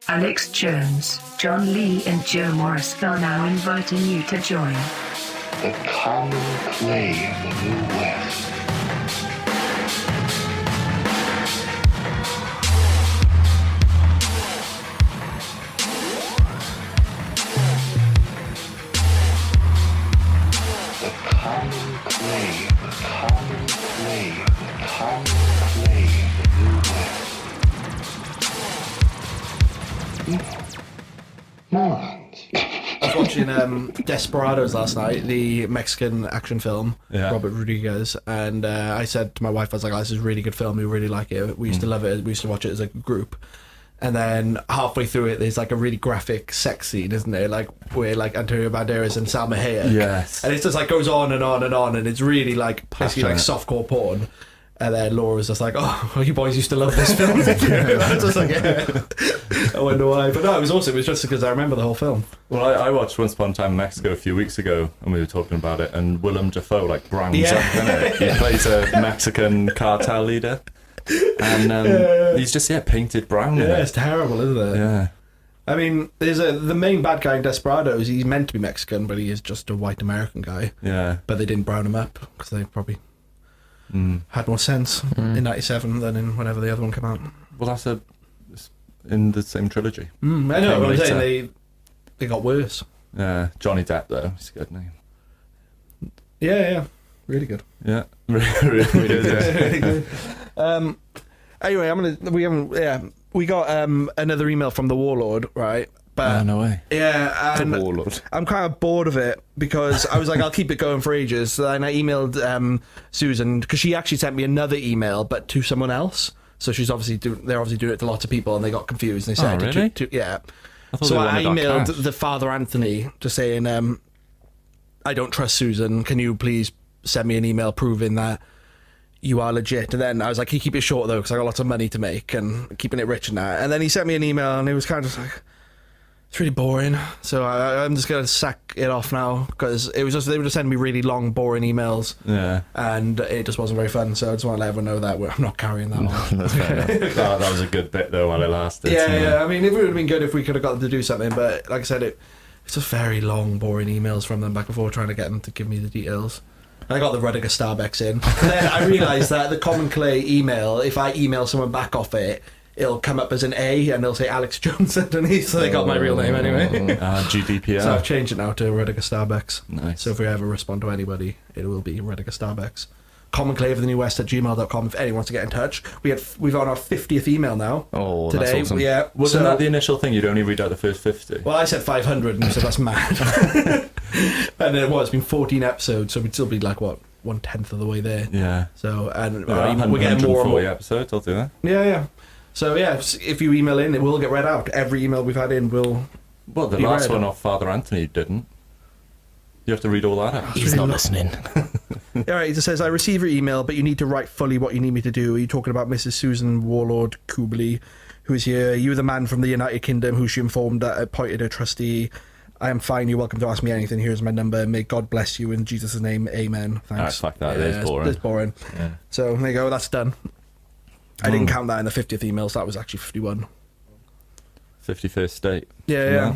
Alex Jones, John Lee and Joe Morris are now inviting you to join the common clay of the New West. The common clay, the common clay, the common clay of the New West. Morons. I was watching Desperados last night, the Mexican action film, Robert Rodriguez, and I said to my wife, I was like, oh, this is a really good film, we really like it, we used to love it, we used to watch it as a group. And then halfway through it, there's like a really graphic sex scene, isn't there? Like where like Antonio Banderas and Salma Hayek. Yes. And it's just like goes on and on and on, and it's really like basically like softcore porn. And then Laura was just like, "Oh, you boys used to love this film." I was just like, "Yeah." I wonder why, but no, it was awesome. It was just because I remember the whole film. Well, I watched Once Upon a Time in Mexico a few weeks ago, and we were talking about it. And Willem Dafoe like brands up, doesn't he? He plays a Mexican cartel leader, and he's just painted brown. Yeah, it's terrible, isn't it? Yeah. I mean, there's the main bad guy in Desperados. He's meant to be Mexican, but he is just a white American guy. Yeah. But they didn't brown him up because they probably had more sense in '97 than in whenever the other one came out. Well, that's in the same trilogy. I know, but I'm saying they got worse. Yeah, Johnny Depp though, he's a good name. Yeah, really good. Yeah, really good. Yeah. Really good. Anyway, we got another email from the Warlord, right? But, no way. Yeah, and the Warlord. I'm kind of bored of it because I was like, I'll keep it going for ages. So then I emailed Susan because she actually sent me another email, but to someone else. So they're obviously doing it to lots of people, and they got confused. And they said, really? Yeah. So I emailed the Father Anthony just saying, I don't trust Susan. Can you please send me an email proving that you are legit? And then I was like, can you keep it short though, because I got lots of money to make and keeping it rich and that. And then he sent me an email, and it was kind of like, it's really boring, so I'm just gonna sack it off now because they were just sending me really long, boring emails. Yeah, and it just wasn't very fun. So I just want to let everyone know that I'm not carrying that on. That's fair enough. that was a good bit though while it lasted. Yeah. I mean, it would have been good if we could have got them to do something, but like I said, it's just very long, boring emails from them back and forth trying to get them to give me the details. I got the Rudiger Starbucks in, and then I realised that the Common Clay email, if I email someone back off it, it'll come up as an A and they'll say Alex Jones underneath, so they got my real name anyway. GDPR. So I've changed it now to Rudiger Starbucks. Nice. So if we ever respond to anybody, it will be Rudiger Starbucks. commonclaveofthenewwest@gmail.com if anyone wants to get in touch. We've on our 50th email now. Oh, today. That's awesome. Yeah. Wasn't that the initial thing? You'd only read out the first 50? Well, I said 500 and you said that's mad. And it's been 14 episodes, so we'd still be like, what, 1/10 of the way there. Yeah. So, and we're getting more and more episodes, I'll do that. Yeah. So yeah, if you email in, it will get read out. Every email we've had in will. Well, the last one off Father Anthony didn't. You have to read all that out. He's not listening. Alright, it just says, I receive your email, but you need to write fully what you need me to do. Are you talking about Mrs. Susan Warlord Kubley, who is here? You the man from the United Kingdom who she informed that appointed a trustee. I am fine, you're welcome to ask me anything. Here's my number. May God bless you in Jesus' name. Amen. Thanks. Fuck that, it is boring. It's boring. Yeah. So there you go, that's done. I didn't count that in the 50th email, so that was actually 51. 51st State. Yeah.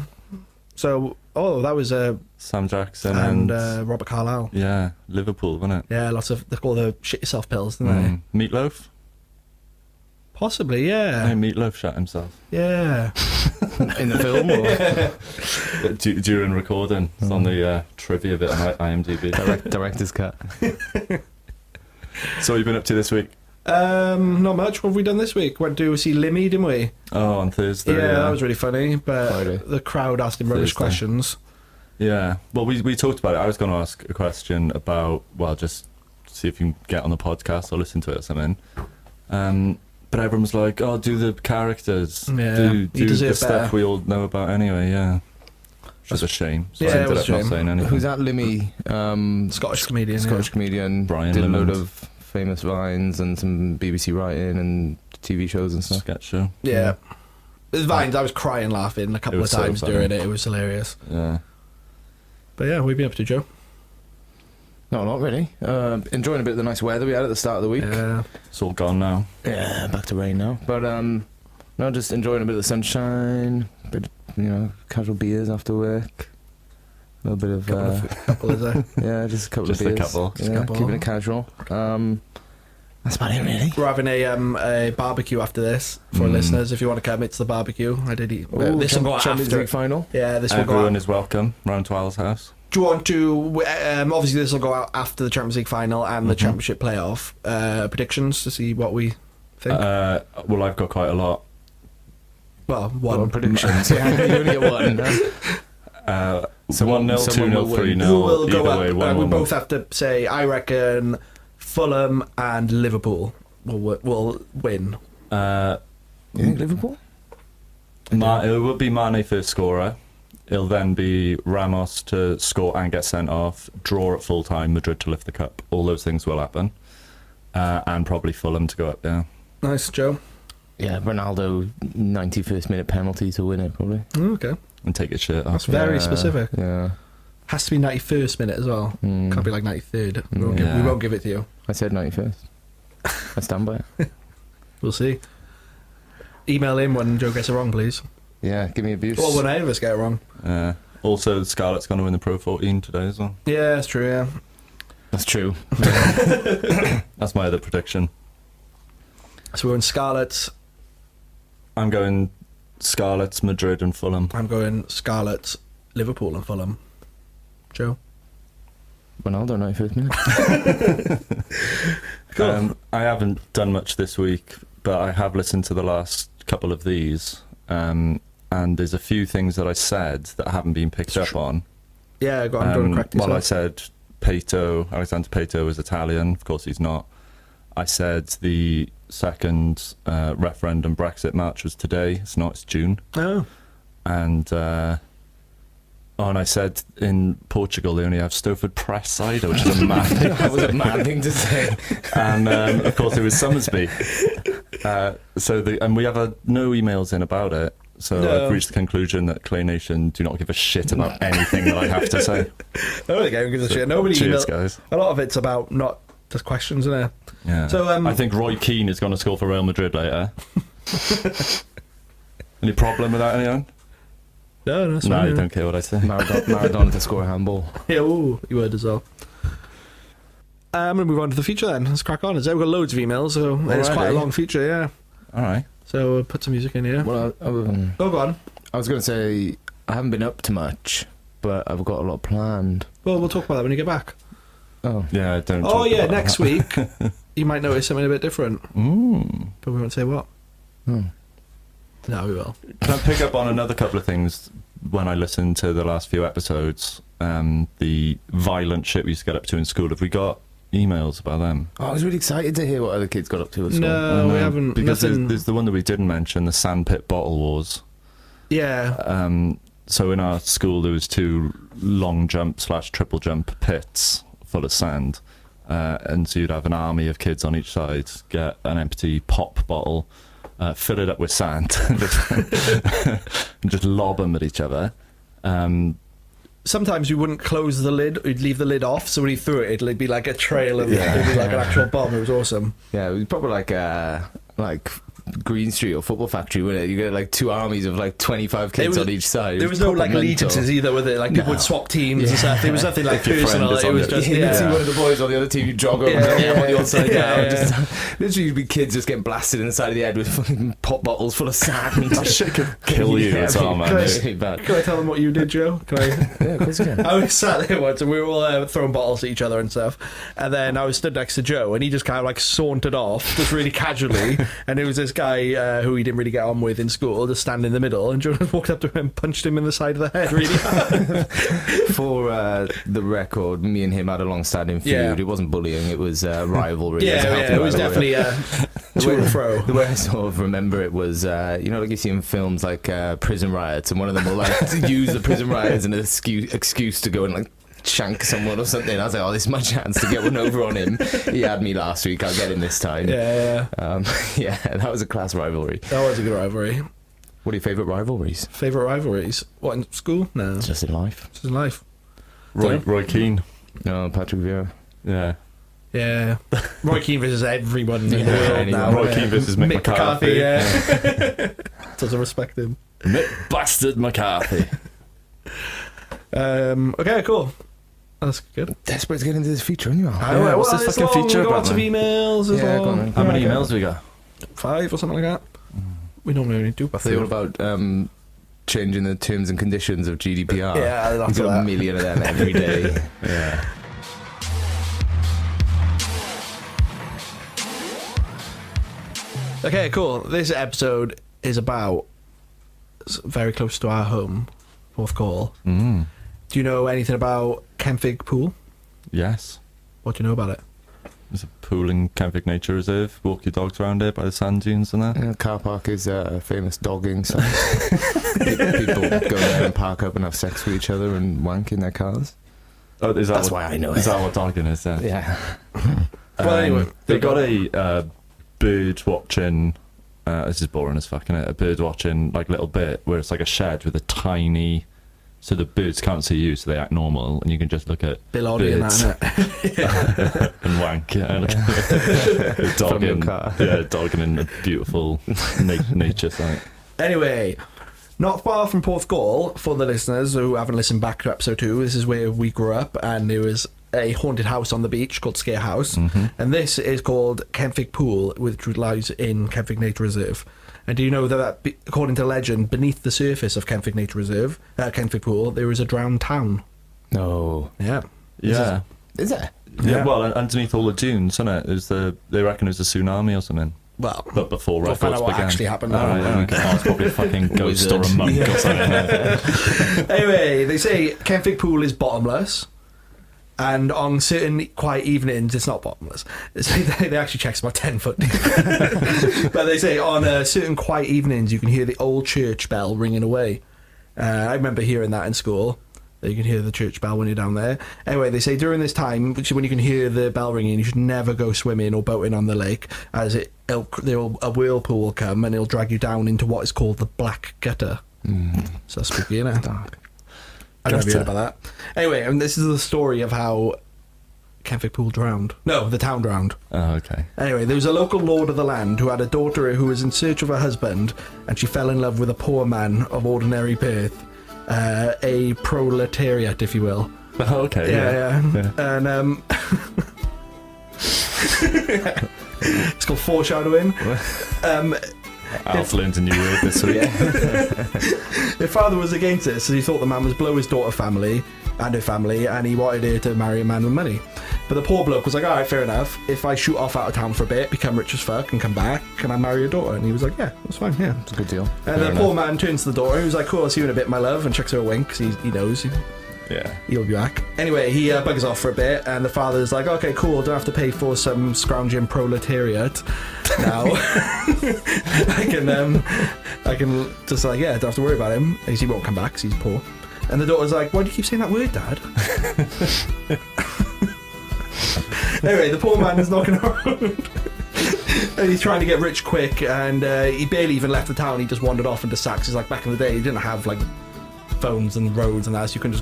So, that was Sam Jackson and Robert Carlyle. Yeah, Liverpool, wasn't it? Yeah, lots of, they call the shit yourself pills, don't they? Meatloaf? Possibly, yeah. No, Meatloaf shot himself. Yeah. In the film, or? During recording. It's on the trivia bit on IMDb. Director's cut. So what have you been up to this week? Not much. What have we done this week? Went to see Limmy, didn't we? Oh, on Thursday. Yeah, that was really funny. But Friday. The crowd asked him rubbish questions. Yeah. Well, we talked about it. I was going to ask a question about, just see if you can get on the podcast or listen to it or something. But everyone was like, "Oh, do the characters. Yeah, do the stuff better. we all know about anyway." Yeah. Which is a shame. So Yeah, I it ended was up a not shame. saying anything. Who's that? Limmy, Scottish comedian. Scottish comedian. Brian did a load Lemons. of famous vines and some BBC writing and TV shows and stuff. Sketch show. Yeah. The Vines, I was crying laughing a couple It of was so times funny. during it. It was hilarious. Yeah. But yeah, what have you been up to, Joe? No, not really. Enjoying a bit of the nice weather we had at the start of the week. Yeah. It's all gone now. Yeah, back to rain now. But No, just enjoying a bit of the sunshine, a bit, casual beers after work. A little bit of, couple is there? yeah, just a couple Just of a beers. couple. Yeah, couple. keeping it casual. That's about it, really. We're having a barbecue after this for listeners. If you want to come, it's the barbecue. I did eat. This will go Champions after. League final. Yeah, this will go Everyone out. is welcome round to Al's house. Do you want to? Obviously, this will go out after the Champions League final and the Championship playoff. Predictions to see what we think. Well, I've got quite a lot. Well, One one. predictions. Yeah, you only get one. So 1-0, someone 2-0, will win. 3-0. Who will Either go up? way, 1-1. We both have to say. I reckon Fulham and Liverpool will win. You think Liverpool? It will be Mane first scorer. It'll then be Ramos to score and get sent off, draw at full time, Madrid to lift the cup. All those things will happen. And probably Fulham to go up there. Nice, Joe. Yeah, Ronaldo 91st minute penalty to win it, probably. Okay, And take his shirt off. that's very Yeah, specific. Yeah. Has to be 91st minute as well. Can't be like 93rd. We Yeah. won't give it to you. I said 91st. I stand by it. We'll see. Email in when Joe gets it wrong, please. Yeah, give me abuse. Or when any of us get it wrong. Also, Scarlett's going to win the Pro 14 today as well. Yeah, that's true, yeah. That's true. That's my other prediction. So we're in Scarlet. I'm going Scarlets, Madrid and Fulham. I'm going Scarlet, Liverpool and Fulham. Joe? Ronaldo 91st minute. Cool. I haven't done much this week, but I have listened to the last couple of these. And there's a few things that I said that haven't been picked up on. Yeah, go on, don't correct yourself. Well, I said Alexander Pato is Italian. Of course, he's not. I said the second referendum Brexit march was today. It's not. It's June. Oh. And and I said in Portugal they only have Stowford Press cider, which is a mad thing. That was a mad thing to say. And of course it was Summersby. And we have no emails in about it. So No. I've reached the conclusion that Clay Nation do not give a shit about anything that I have to say. I don't think anyone gives a shit. Nobody Cheers, email- guys. A lot of it's about not just questions, isn't it? Yeah. So, I think Roy Keane is going to score for Real Madrid later. Any problem with that, anyone? No, that's No, fine. you yeah. don't care what I say. Maradona to score a handball. Yeah, ooh, you would as well. I'm going to move on to the feature then. Let's crack on. We've got loads of emails, so it's quite a Already? long feature, yeah. All right. So we'll put some music in here. Well, Oh, go on. I was going to say, I haven't been up to much, but I've got a lot planned. Well, we'll talk about that when you get back. Oh. Yeah, don't. Oh, talk yeah, about next that. week you might notice something a bit different, but we won't say what. Oh. No, we will. Can I pick up on another couple of things when I listened to the last few episodes? The violent shit we used to get up to in school. Have we got emails about them? Oh, I was really excited to hear what other kids got up to at school. No, we haven't. Because Nothing. there's the one that we didn't mention, the sandpit bottle wars. Yeah. So in our school there was 2 long jump / triple jump pits full of sand, and so you'd have an army of kids on each side get an empty pop bottle, fill it up with sand, and just lob them at each other. Sometimes we wouldn't close the lid, we'd leave the lid off, so when he threw it, it'd be like a trail of, it'd be like an actual bomb. It was awesome. Yeah, it was probably like Green Street or Football Factory, wouldn't it? You get like 2 armies of like 25 kids on each side. There was no like allegiances either, with it. Like people would swap teams and stuff. There was nothing like If your friend personal. is It on was the- just You'd see one of the boys on the other team, you jog over Yeah, and yeah, on the other side yeah, down. yeah. Just, literally, you'd be kids just getting blasted in the side of the head with fucking pop bottles full of sand. That shit could kill you as well, man. Really bad. Can I tell them what you did, Joe? Can I? Yeah, of course you can. I was sat there once and we were all throwing bottles at each other and stuff, and then I was stood next to Joe and he just kind of like sauntered off just really casually, and it was this guy who he didn't really get on with in school just standing in the middle, and Joe just walked up to him and punched him in the side of the head really hard. For the record, me and him had a long-standing feud. Yeah. It wasn't bullying; it was rivalry. Yeah, It was a yeah, healthy it was rivalry. definitely to and fro. The way I sort of remember it was, like you see in films like prison riots, and one of them will like use the prison riots as an excuse to go and like shank someone or something. I was like, oh, this is my chance to get one over on him. He had me last week. I'll get him this time. Yeah, Yeah, that was a class rivalry. that was a good rivalry. What are your favourite rivalries? Favourite rivalries? What, in school? No, Just in life. just in life. Roy Keane. No, Patrick Vieira. Yeah. Yeah. Roy Keane versus everyone in the Yeah, world anyone. now. Roy Keane versus Mick McCarthy. Yeah. Doesn't respect him. Mick Bastard McCarthy. Okay, cool. That's good. Desperate to get into this feature, anyway. Well, what's this it's fucking long, feature we've got about, lots of man? emails as Yeah, well. go on. How many Yeah, emails we got? 5 or something like that. We normally only do about Are they all 3. about changing the terms and conditions of GDPR? Yeah, lots You've of got that. a million of them every day. Yeah. Okay, cool. This episode is about very close to our home, Fourth Call. Mm. Do you know anything about Kenfig Pool? Yes. What do you know about it? There's a pool in Kenfig Nature Reserve. Walk your dogs around it by the sand dunes and that. Yeah, car park is a famous dogging site. People go there and park up and have sex with each other and wank in their cars. Oh, is that That's what, why I know Is it. that what dogging is? Yeah. Yeah. Well, anyway, they got a bird watching. This is boring as fuck, innit? A bird watching like little bit where it's like a shed with a tiny. So the birds can't see you, so they act normal, and you can just look at Bill Oddie and birds that, innit? and wank. Yeah, like, From your dogging, car. yeah, dogging in a beautiful nature site. Anyway, not far from Porthcawl, for the listeners who haven't listened back to episode 2, this is where we grew up, and there was a haunted house on the beach called Scare House, and this is called Kenfig Pool, which lies in Kenfig Nature Reserve. And do you know that, according to legend, beneath the surface of Kenfig Nature Reserve, Kenfig Pool, there is a drowned town? No. Yeah. Yeah. Is there? Yeah. Well, underneath all the dunes, isn't it? They reckon it was a tsunami or something. Well, But before we'll find records out what began. actually happened. Oh, yeah, okay. Oh, it's probably a fucking ghost or a Wizard. monk or something. Anyway, they say Kenfig Pool is bottomless, and on certain quiet evenings, it's not bottomless. They actually check it's about 10 foot deep. But they say on certain quiet evenings, you can hear the old church bell ringing away. I remember hearing that in school. That you can hear the church bell when you're down there. Anyway, they say during this time, which is when you can hear the bell ringing, you should never go swimming or boating on the lake, as a whirlpool will come and it'll drag you down into what is called the Black Gutter. So that's spooky, innit? Dark. I don't know if you heard about that. Anyway, and this is the story of how Kenfig Pool drowned. No, the town drowned. Oh, okay. Anyway, there was a local lord of the land who had a daughter who was in search of her husband, and she fell in love with a poor man of ordinary birth. A proletariat, if you will. Oh, okay. Yeah. And it's called foreshadowing. Alf learned a new word this week. Their father was against it, so he thought the man was blow his daughter family and her family, and he wanted her to marry a man with money. But the poor bloke was like, alright, fair enough. If I shoot off out of town for a bit, become rich as fuck, and come back, can I marry your daughter? And he was like, yeah, that's fine, yeah. It's a good deal. And the poor man turns to the daughter, who's like, cool, I'll see you in a bit, my love, and chucks her a wink, because he knows Yeah. he'll be back. Anyway, he buggers off for a bit, and the father's like, okay, cool, don't have to pay for some scrounging proletariat now. I can just like, yeah, don't have to worry about him, because he won't come back, because he's poor. And the daughter's like, why do you keep saying that word, Dad? Anyway, the poor man is knocking around. And he's trying to get rich quick, and he barely even left the town, he just wandered off into sacks. It's like back in the day, you didn't have like phones and roads and that, so you could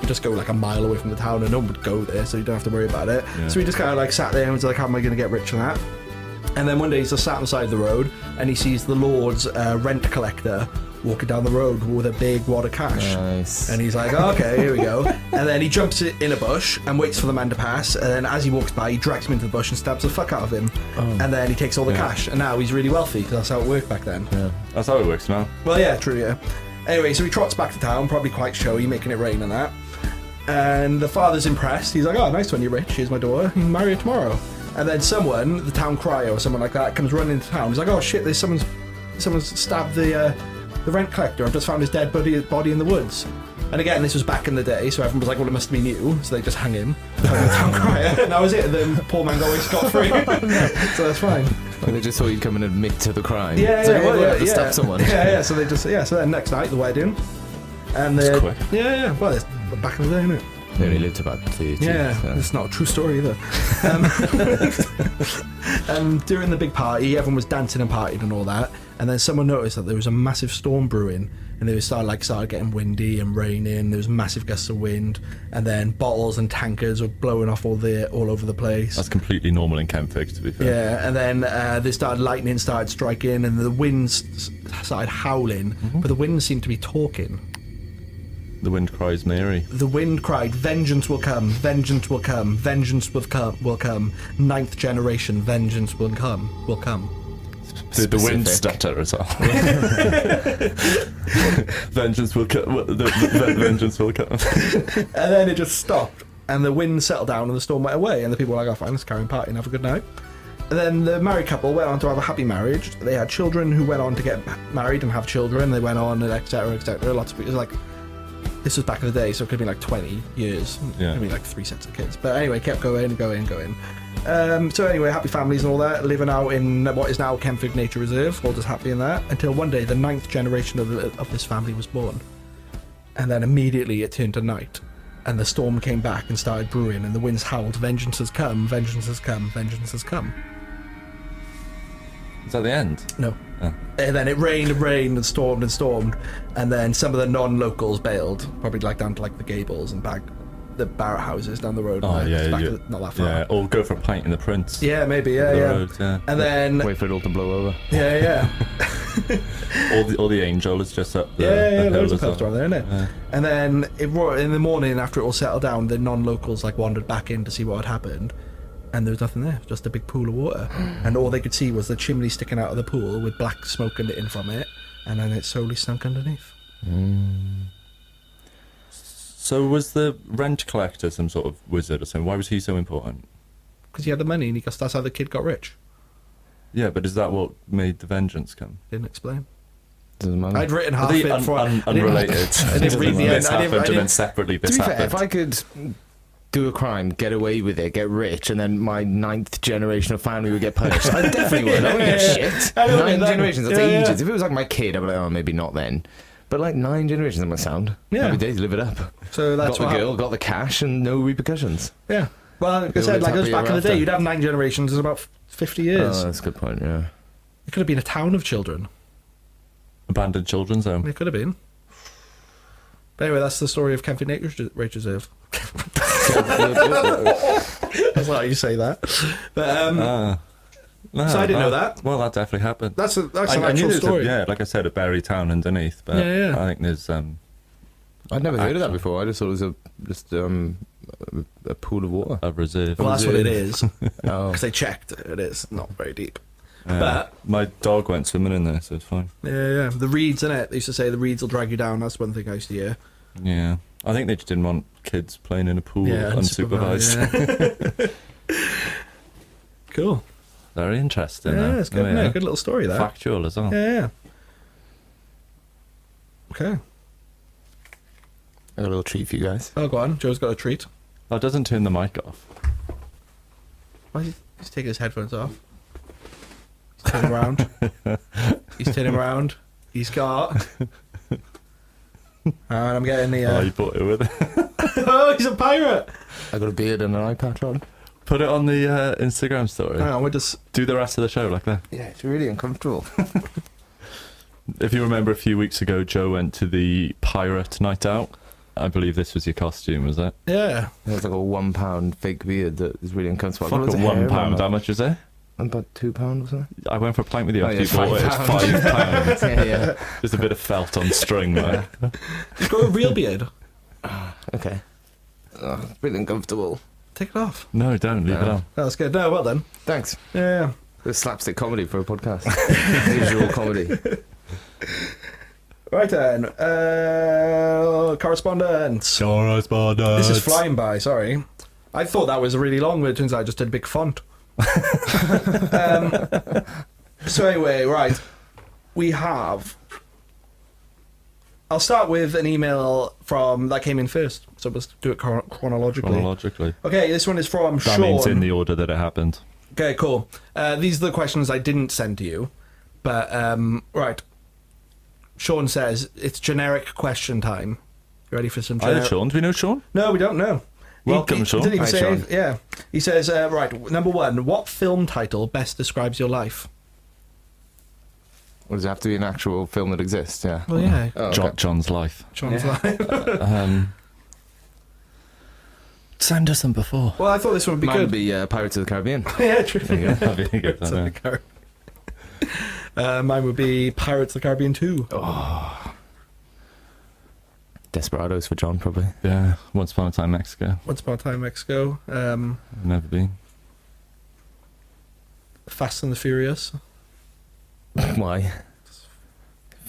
just go like a mile away from the town and no one would go there, so you don't have to worry about it. Yeah. So he just kind of like sat there and was like, how am I going to get rich from that? And then one day he's just sat on the side of the road and he sees the Lord's rent collector walking down the road with a big wad of cash. Nice. And he's like, oh, okay, here we go. And then he jumps in a bush and waits for the man to pass, and then as he walks by, he drags him into the bush and stabs the fuck out of him. And then he takes all the cash, and now he's really wealthy, because that's how it worked back then. Yeah. That's how it works now. Well, yeah, true, yeah. Anyway, so he trots back to town, probably quite showy, making it rain and that. And the father's impressed. He's like, oh, nice one, you're rich. Here's my daughter. You can marry her tomorrow. And then someone, the town crier or someone like that, comes running into town. He's like, oh shit, there's someone's stabbed the rent collector. I've just found his dead body in the woods. And again, this was back in the day, so everyone was like, well, it must be new. So they just hung him. The town crier. And that was it. The poor man got away scot-free. So that's fine. Well, they just thought you'd come and admit to the crime. Yeah, It's yeah, like, well, we have to yeah. stab someone. Yeah. So they just, so then next night, the wedding. And That's quick. Yeah. Well, it's back in the day, isn't it? They only lived about 30. Yeah, so. it's not a true story either. And during the big party, everyone was dancing and partying and all that. And then someone noticed that there was a massive storm brewing and they started getting windy and raining. There was massive gusts of wind, and then bottles and tankers were blowing off all over the place. That's completely normal in Kentfig, to be fair. Yeah, and then lightning started striking, and the winds started howling, but the wind seemed to be talking. The wind cries Mary. The wind cried, "Vengeance will come, vengeance will come, vengeance will come. Ninth generation, vengeance will come, will come." Did the wind stutter as well? Vengeance will come. Vengeance will come. And then it just stopped, and the wind settled down, and the storm went away, and the people were like, "Oh, fine, let's carry on partying, have a good night." And then the married couple went on to have a happy marriage. They had children who went on to get married and have children. They went on, and etc., etc. Lots of people, like, this was back in the day, so it could have been like 20 years. Yeah. It could be like 3 sets of kids. But anyway, kept going. So anyway, happy families and all that, living out in what is now Kentfig Nature Reserve, all just happy in that, until one day the 9th generation of this family was born. And then immediately it turned to night, and the storm came back and started brewing, and the winds howled, "Vengeance has come, vengeance has come, vengeance has come." Is that the end? No. Oh. And then it rained and stormed, and then some of the non-locals bailed, probably like down to like the Gables and back the Barrett houses down the road. Oh, yeah, It's back yeah. not that far. Yeah, or go for a pint in the Prince. Yeah, maybe, The yeah. road, yeah. And then, Wait for it all to blow over. yeah. All the Angel is just up the Yeah, hill loads of as well. pubs around there, isn't it? Yeah. And then in the morning, after it all settled down, the non-locals like wandered back in to see what had happened, and there was nothing there, just a big pool of water, and all they could see was the chimney sticking out of the pool with black smoke emitting from it, and then it slowly sunk underneath. So was the rent collector some sort of wizard or something? Why was he so important? Because he had the money, and that's how the kid got rich. Yeah, but is that what made the vengeance come? Didn't explain. Doesn't matter. I'd written half Are they it before. unrelated? I didn't read the end. This happened and then separately To this be fair, happened. if I could do a crime, get away with it, get rich, and then my 9th generation of family would get punished, I definitely would. I wouldn't give a shit. I don't 9 know, generations, that's yeah. ages. If it was like my kid, I'd be like, oh, maybe not then. But like 9 generations, I'm like, sound. Yeah. Happy days, live it up. So that's Got what the girl, happened. got the cash, and no repercussions. Yeah. Well, like I Who said, lives like it was happy back in the ever day, after? you'd have 9 generations in about 50 years. Oh, that's a good point, yeah. It could have been a town of children. Abandoned children's home. It could have been. But anyway, that's the story of Kentfig Nature Reserve. That's not how you say that. But No, So I didn't know that. Well, that definitely happened. that's an I knew actual there's story. yeah, like I said, a Berry town underneath, but Yeah, yeah. I think there's I'd never heard of that before. I just thought it was a pool of water. a reserve. Well, that's what it is. Oh. Because they checked. It is not very deep. Yeah. But My dog went swimming in there, so it's fine. yeah. The reeds in it. They used to say the reeds will drag you down. That's one thing I used to hear. Yeah, I think they just didn't want kids playing in a pool Yeah, unsupervised. yeah. Cool. Very interesting. Yeah, though. it's good. Oh, No, good little story there. Factual as well. Yeah. Okay. I got a little treat for you guys. Oh, go on. Joe's got a treat. That doesn't turn the mic off. Why is he's taking his headphones off? He's turning around. He's turning around. He's got. And I'm getting the. Oh, you brought it with it. Oh, he's a pirate! I got a beard and an eye patch on. Put it on the Instagram story. Hang on, we're just. Do the rest of the show like that. Yeah, it's really uncomfortable. If you remember, a few weeks ago, Joe went to the pirate night out. I believe this was your costume, was it? Yeah. There's like a £1 fake beard that is really uncomfortable. Fuck, I've got loads of hair £1. on How it. much is it? About £2 or something. I went for a pint with you Oh, after yeah, you bought it. It's £5. £5. Yeah. Just a bit of felt on string, like. He's got a real beard. Okay. Oh, it's really uncomfortable. Take it off. No, don't leave it No. on. Oh, that's good. No, well done. Thanks. Yeah. It's slapstick comedy for a podcast. Visual comedy. Right then. Correspondence. This is flying by, sorry. I thought that was really long, but it turns out I just did a big font. So anyway, right. We have... I'll start with an email from that came in first. So let's do it chronologically. Chronologically. Okay, this one is from That Sean. means in the order that it happened. Okay, cool. These are the questions I didn't send to you. But, right. Sean says, it's generic question time. You ready for some Hi there, generic... Sean. Do we know Sean? No, we don't know. Welcome, Sean. Didn't even Hi, say Sean. anything. Yeah. He says, right, number one, what film title best describes your life? Or does it have to be an actual film that exists? Yeah. Well, yeah. Oh, okay. John's life. John's life. Send us them before. Well, I thought this one would be Mine good. would be Pirates of the Caribbean. Yeah, true. There you go. That'd be good, Pirates of the Caribbean. Mine would be Pirates of the Caribbean 2. Oh. Desperados for John, probably. Yeah, Once Upon a Time Mexico. Once Upon a Time in Mexico. Never been. Fast and the Furious. Why?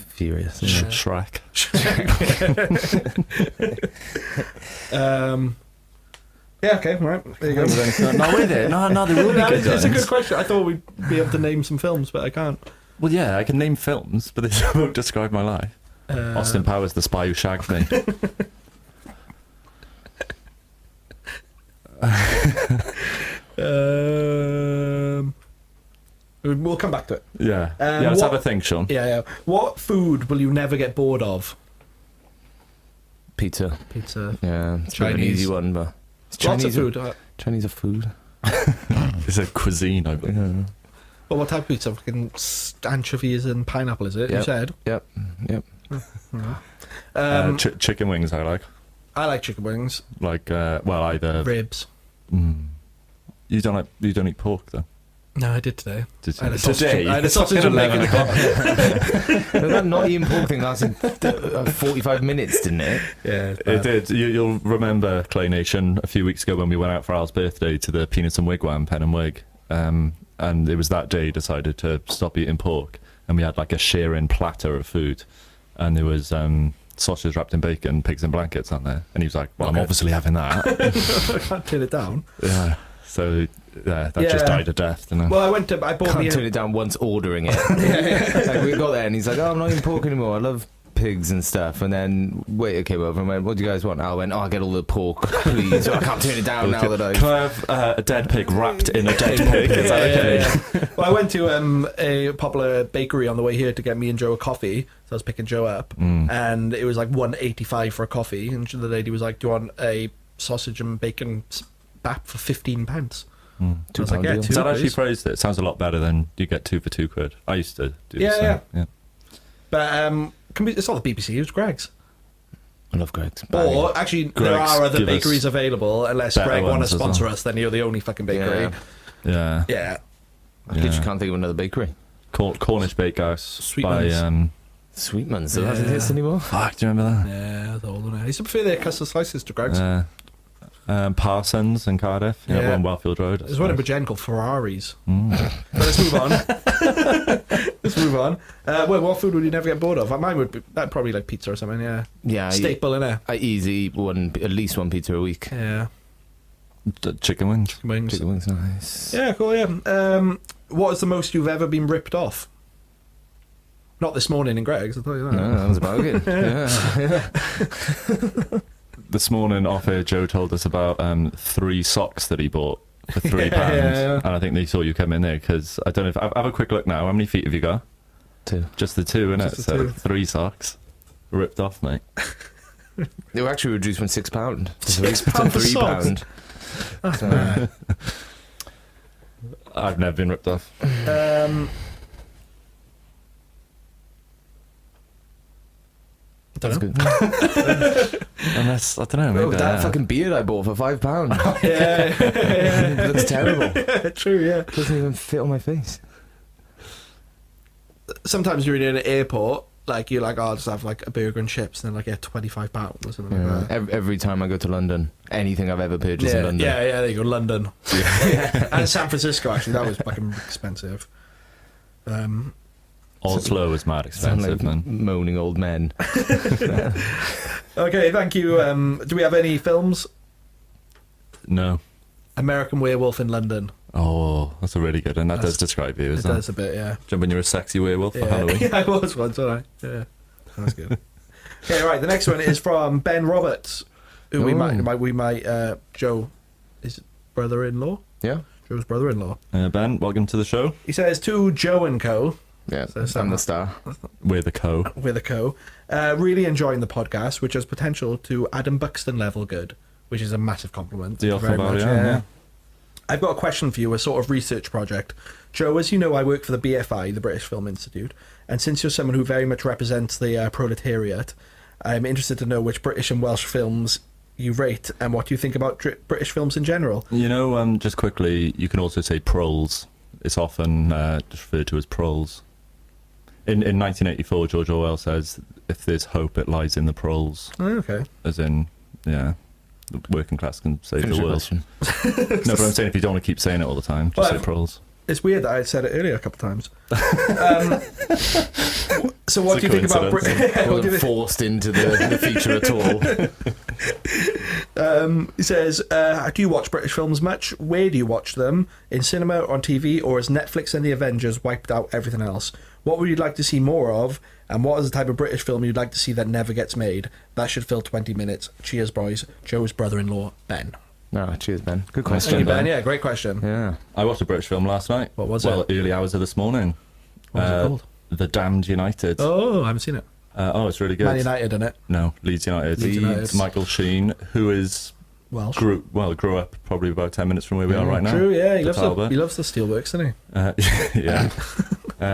Furious. Yeah. Shrek. Yeah, okay, right. There you go. No, wait there. No, they will be good It's a ones. good question. I thought we'd be able to name some films, but I can't. Well, yeah, I can name films, but they won't describe my life. Austin Powers, The Spy Who Shagged Me. We'll come back to it. Yeah. Let's what- have a think, Sean. Yeah. What food will you never get bored of? Pizza. Pizza. Yeah, it's not an Chinese. easy one, but it's Lots of Chinese. food. Chinese are food. It's a cuisine, I believe. Yeah. Well, what type of pizza? Fucking anchovies and pineapple, is it? You Yep. said. Yep. Chicken wings, I like. I like chicken wings, Like, either. ribs. You don't eat pork, though. No, I did today. Did I had you? a sausage. Today? I had a sausage and bacon. That not eating pork thing lasted 45 minutes, didn't it? Yeah, It did. You'll remember, Clay Nation, a few weeks ago when we went out for Al's birthday to the Peanuts and Wigwam, Pen and Wig. And it was that day he decided to stop eating pork. And we had like a sharing platter of food. And there was sausage wrapped in bacon, pigs in blankets on there. And he was like, well, I'm Okay. obviously having that. I can't turn it down. Yeah. So, that Yeah. just died a death, didn't it? Well, I bought me Can't turn it down once ordering it. Like, we got there and he's like, oh, I'm not eating pork anymore. I love pigs and stuff. And then waiter came over and went, what do you guys want? I went, I get all the pork, please. I can't turn it down now that Can I have a dead pig wrapped in a dead pig? Is that okay? Well, I went to a popular bakery on the way here to get me and Joe a coffee. So I was picking Joe up, and it was like $1.85 for a coffee. And the lady was like, "Do you want a sausage and bacon bap for £15?" I was like, £2 "Yeah, deal. two, Is that actually please." phrased? It sounds a lot better than you get 2 for £2. I used to do the Yeah, same. yeah. But it's not the BBC. It was Greg's. I love Greg's. Or actually, there Greg's, are other give us bakeries available. Unless better Greg want to ones as sponsor well. us, then you're the only fucking bakery. Yeah. Yeah. Yeah. I literally can't think of another bakery. Cornish Bakehouse Sweetman's. by Sweetman's. Does that Yeah. exist anymore? fuck, do you remember that? Yeah, that's old, isn't it? I used to prefer their custard slices to Greg's. Parsons in Cardiff. Yeah, Yeah. one Wellfield Road. There's one in Bridgend called Ferraris. But let's move on. Let's move on. Well, what food would you never get bored of? Mine would be probably like pizza or something. Yeah, Yeah. staple in it. I easily eat at least one pizza a week. Yeah, Chicken wings. wings. Chicken wings, nice. Yeah, cool. Yeah. What is the most you've ever been ripped off? Not this morning in Greg's. I'll tell you that. No, that was a bargain. Yeah. This morning off air, Joe told us about 3 socks that he bought for £3, Yeah. and I think they thought you come in there because I don't know if have a quick look now. How many feet have you got? 2. Just the 2, innit? Just the So 2. 3 socks ripped off, mate. They were actually reduced from £6 to £6 for socks? £3. So, I've never been ripped off. Don't that's know. good. Unless I don't know. Maybe Oh, that fucking beard I bought for £5. Yeah, It looks terrible. true. Yeah. Doesn't even fit on my face. Sometimes you're in an airport, like you're like, oh, I'll just have like a burger and chips, and then like yeah, £25 or something like that. Every time I go to London, anything I've ever purchased in Yeah, London. yeah, there you go, London. And San Francisco, actually, that was fucking expensive. Oslo is mad Sound expensive, like man. moaning old men. Okay, thank you. Do we have any films? No. American Werewolf in London. Oh, that's a really good one. That does describe you, It isn't it? does a bit, yeah. Do you remember when you were a sexy werewolf for Yeah, Halloween? yeah, I was once, alright. Yeah, that's good. Okay, right. The next one is from Ben Roberts, who we might, Joe, is brother-in-law. Yeah? Joe's brother-in-law. Ben, welcome to the show. He says to Joe and Co. Yeah, So I'm the star. We're the co. with a co. Really enjoying the podcast, which has potential to Adam Buxton level good, which is a massive compliment. The Thank you very Alpha much. Barrier, I've got a question for you, a sort of research project. Joe, as you know, I work for the BFI, the British Film Institute, and since you're someone who very much represents the proletariat, I'm interested to know which British and Welsh films you rate and what you think about British films in general. You know, just quickly, you can also say proles. It's often referred to as proles. In 1984, George Orwell says, if there's hope, it lies in the proles. Oh, okay. As in, yeah, the working class can save Finish the your world. question. No, but I'm saying if you don't want to keep saying it all the time, just say proles. It's weird that I said it earlier a couple of times. So what do you think about British? Wasn't forced into the feature at all. He says, do you watch British films much? Where do you watch them? In cinema, on TV, or has Netflix and the Avengers wiped out everything else? What would you like to see more of? And what is the type of British film you'd like to see that never gets made? That should fill 20 minutes. Cheers, boys. Joe's brother-in-law, Ben. No, cheers, Ben. Good Thank question, you, Ben. Yeah, great question. Yeah. I watched a British film last night. What was Well, it? early hours of this morning. What was it called? The Damned United. Oh, I haven't seen it. It's really good. Man United, in it. No, Leeds United. Leeds United. Michael Sheen, who is Welsh. grew up probably about 10 minutes from where we are right now. True, yeah. He To Talbot. loves the steelworks, doesn't he? Yeah.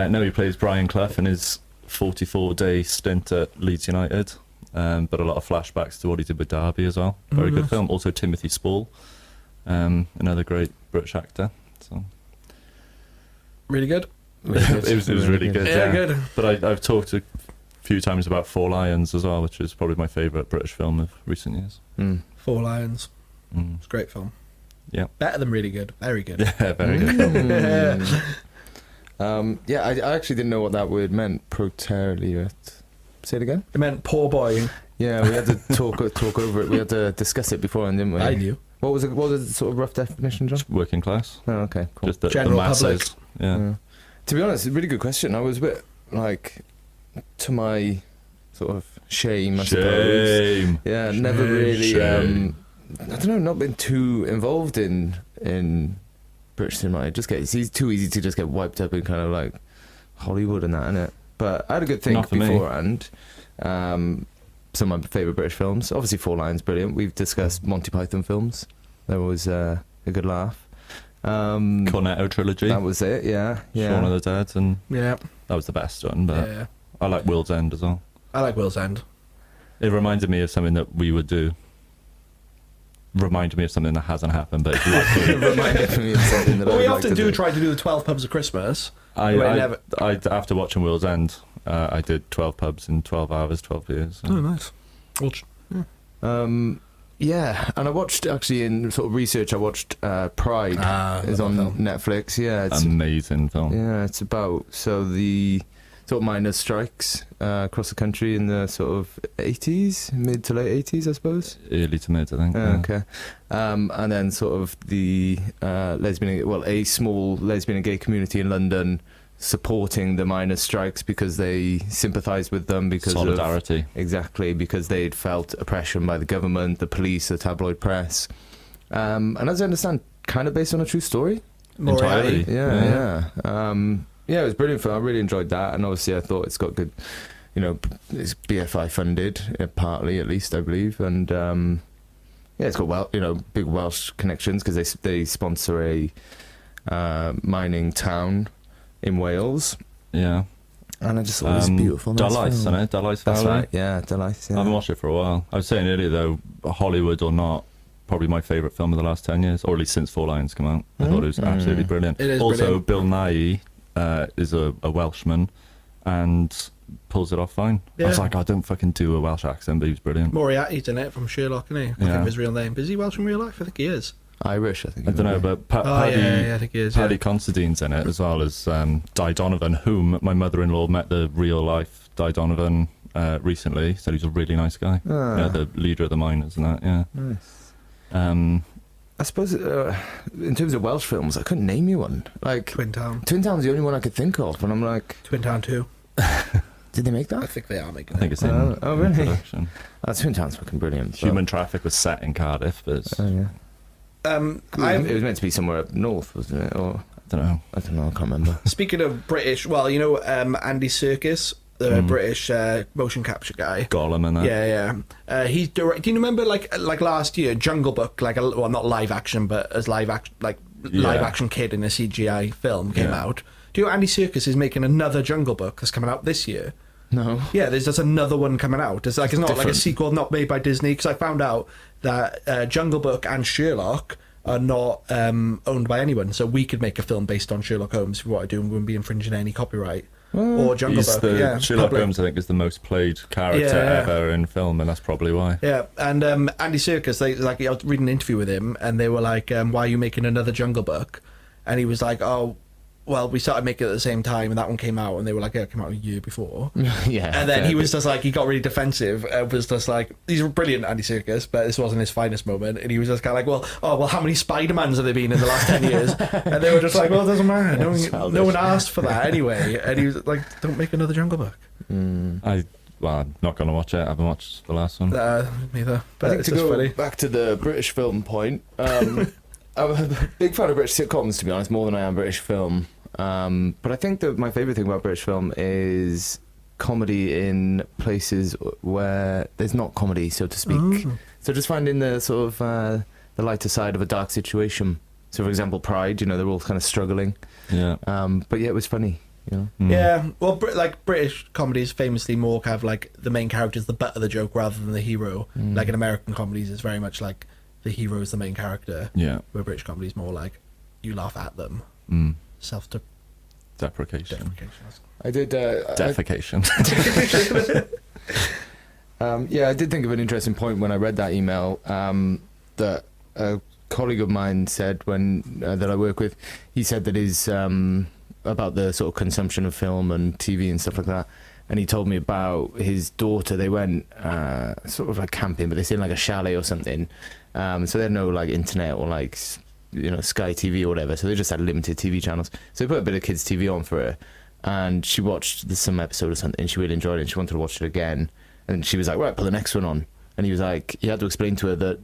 No, he plays Brian Clough in his 44-day stint at Leeds United. But a lot of flashbacks to what he did with Derby as well. Very good film. Also Timothy Spall, another great British actor. So Really good. it was really good. Yeah, good. But I've talked a few times about Four Lions as well, which is probably my favourite British film of recent years. Four Lions. Mm. It's a great film. Yeah. Better than really good. Very good. Yeah, very good film. Yeah, I actually didn't know what that word meant. Proletariat. Say it again. It meant poor boy. Yeah, we had to talk over it. We had to discuss it beforehand, didn't we? I knew. What was the sort of rough definition, John? Working class. Oh, okay, cool. Just the General masses. public. Yeah. To be honest, it's a really good question. I was a bit like, to my sort of shame, I suppose. Shame. Yeah, never really. Shame. I don't know, not been too involved in British cinema. It's too easy to just get wiped up in kind of like Hollywood and that, innit? But I had a good think Not for me. beforehand. Some of my favourite British films. Obviously, Four Lions, brilliant. We've discussed Monty Python films. That was a good laugh. Cornetto trilogy. That was it, yeah. Shaun of the Dead, and Yeah. that was the best one. But Yeah. I like World's End as well. I like Will's End. It reminded me of something that we would do. Reminded me of something that hasn't happened, but it's likely. Reminded me of something that Well, I we would often like to do try to do the 12 pubs of Christmas. I never- after watching World's End, I did 12 pubs in 12 hours, 12 beers. So. Oh, nice. Yeah, and I watched, actually, in sort of research, I watched Pride. It's love on that film. Netflix. Yeah, it's Amazing film. Yeah, it's about the sort of miners' strikes across the country in the sort of 80s, mid to late 80s, I suppose. Early to mid, I think. Yeah, okay. And then sort of the a small lesbian and gay community in London supporting the miners' strikes because they sympathised with them because Solidarity. Exactly, because they'd felt oppression by the government, the police, the tabloid press. And as I understand, kind of based on a true story. Entirely. Yeah. Yeah, it was a brilliant film. I really enjoyed that, and obviously I thought it's got good, it's BFI funded, partly at least, I believe, and yeah, it's got big Welsh connections because they sponsor a mining town in Wales, Yeah. and I just thought it was beautiful. Nice Dalice, film. isn't it? Dalice That's Valley. right. Yeah, Dalice. I Yeah. haven't watched it for a while. I was saying earlier, though, Hollywood or not, probably my favourite film of the last 10 years, or at least since Four Lions come out. I thought it was absolutely brilliant. It is also, brilliant. Bill Nighy is a Welshman and pulls it off fine. I was Yeah. like, I don't fucking do a Welsh accent, but he was brilliant. Moriarty's in it from Sherlock, isn't he? I can't think Yeah. of his real name. Is he Welsh in real life? I think he is. Irish, I think. I don't know, but Oh, yeah, I think he is. Paddy Yeah. Considine's in it, as well as Di Donovan, whom my mother-in-law met the real-life Di Donovan recently. Said he's a really nice guy. Ah. Yeah, the leader of the miners and that, yeah. Nice. I suppose in terms of Welsh films, I couldn't name you one. Like Twin Town. Twin Town's the only one I could think of, and I'm like, Twin Town 2. did they make I that? think they are making I think it. it's in, Oh, in really? production. Twin Town's fucking brilliant. but- Human Traffic was set in Cardiff, but it's, Oh, yeah. I'm It was meant to be somewhere up north, wasn't it? Or I don't know. I don't know. I can't remember. Speaking of British, well, Andy Serkis, the British motion capture guy. Gollum and that. Yeah. He's do you remember like last year, Jungle Book, not live action, but as live action, like live action kid in a CGI film came out. Do you know Andy Serkis is making another Jungle Book that's coming out this year? No. Yeah, there's just another one coming out. It's not like a Different. sequel, not made by Disney, because I found out that Jungle Book and Sherlock are not owned by anyone, so we could make a film based on Sherlock Holmes if we want to do, and wouldn't be infringing any copyright. Or Jungle Book, Sherlock public. Holmes, I think, is the most played character ever in film, and that's probably why. Yeah, and Andy Serkis, I was reading an interview with him, and they were like, "Why are you making another Jungle Book?" And he was like, "Oh, well, we started making it at the same time, and that one came out," and they were like, "Yeah, it came out a year before." Yeah. And then fair he was bit. just like, he got really defensive. Was just like, he's a brilliant Andy Serkis, but this wasn't his finest moment. And he was just kind of like, well, how many Spider-Mans have there been in the last 10 years? And they were just like, well, it doesn't matter. No one asked for that anyway. And he was like, don't make another Jungle Book. I'm not going to watch it. I haven't watched the last one. Neither. But I think it's to just go funny. back to the British film point, I'm a big fan of British sitcoms, to be honest, more than I am British film. But I think that my favourite thing about British film is comedy in places where there's not comedy, so to speak. So just finding the sort of the lighter side of a dark situation. So, for example, Pride, they're all kind of struggling. Yeah. But yeah, it was funny. Yeah, well, British comedy is famously more kind of like the main character is the butt of the joke rather than the hero. Like in American comedies, it's very much like the hero is the main character. Yeah. Where British comedy is more like you laugh at them. Deprecation. I did. Defecation. Yeah, I did think of an interesting point when I read that email that a colleague of mine said that I work with. He said that his about the sort of consumption of film and TV and stuff like that. And he told me about his daughter. They went sort of like camping, but they stayed in like a chalet or something. So they had no like internet or like Sky TV or whatever. So they just had limited TV channels. So they put a bit of kids TV on for her, and she watched some episode or something. And she really enjoyed it. And she wanted to watch it again. And she was like, "Right, put the next one on." And he was like, he had to explain to her that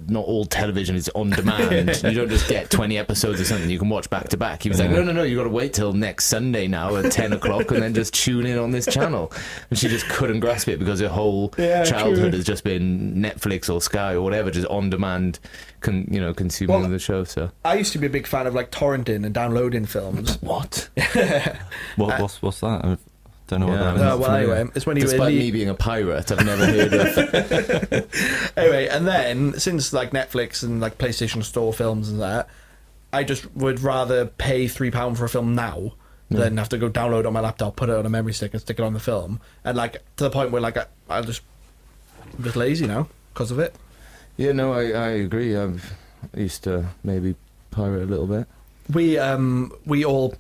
not all television is on demand. You don't just get 20 episodes or something you can watch back to back. He was like, no, you got to wait till next Sunday now at 10 o'clock and then just tune in on this channel. And she just couldn't grasp it because her whole childhood has just been Netflix or Sky or whatever, just on demand, consuming the show. So I used to be a big fan of like torrenting and downloading films. what? What's that? I don't know what that is. Well, anyway, it's when you were Despite me being a pirate, I've never heard of. Anyway, and then since like Netflix and like PlayStation Store films and that, I just would rather pay £3 for a film now than have to go download it on my laptop, put it on a memory stick, and stick it on the film. And like to the point where like I'm just lazy now because of it. Yeah, no, I agree. I used to maybe pirate a little bit. We all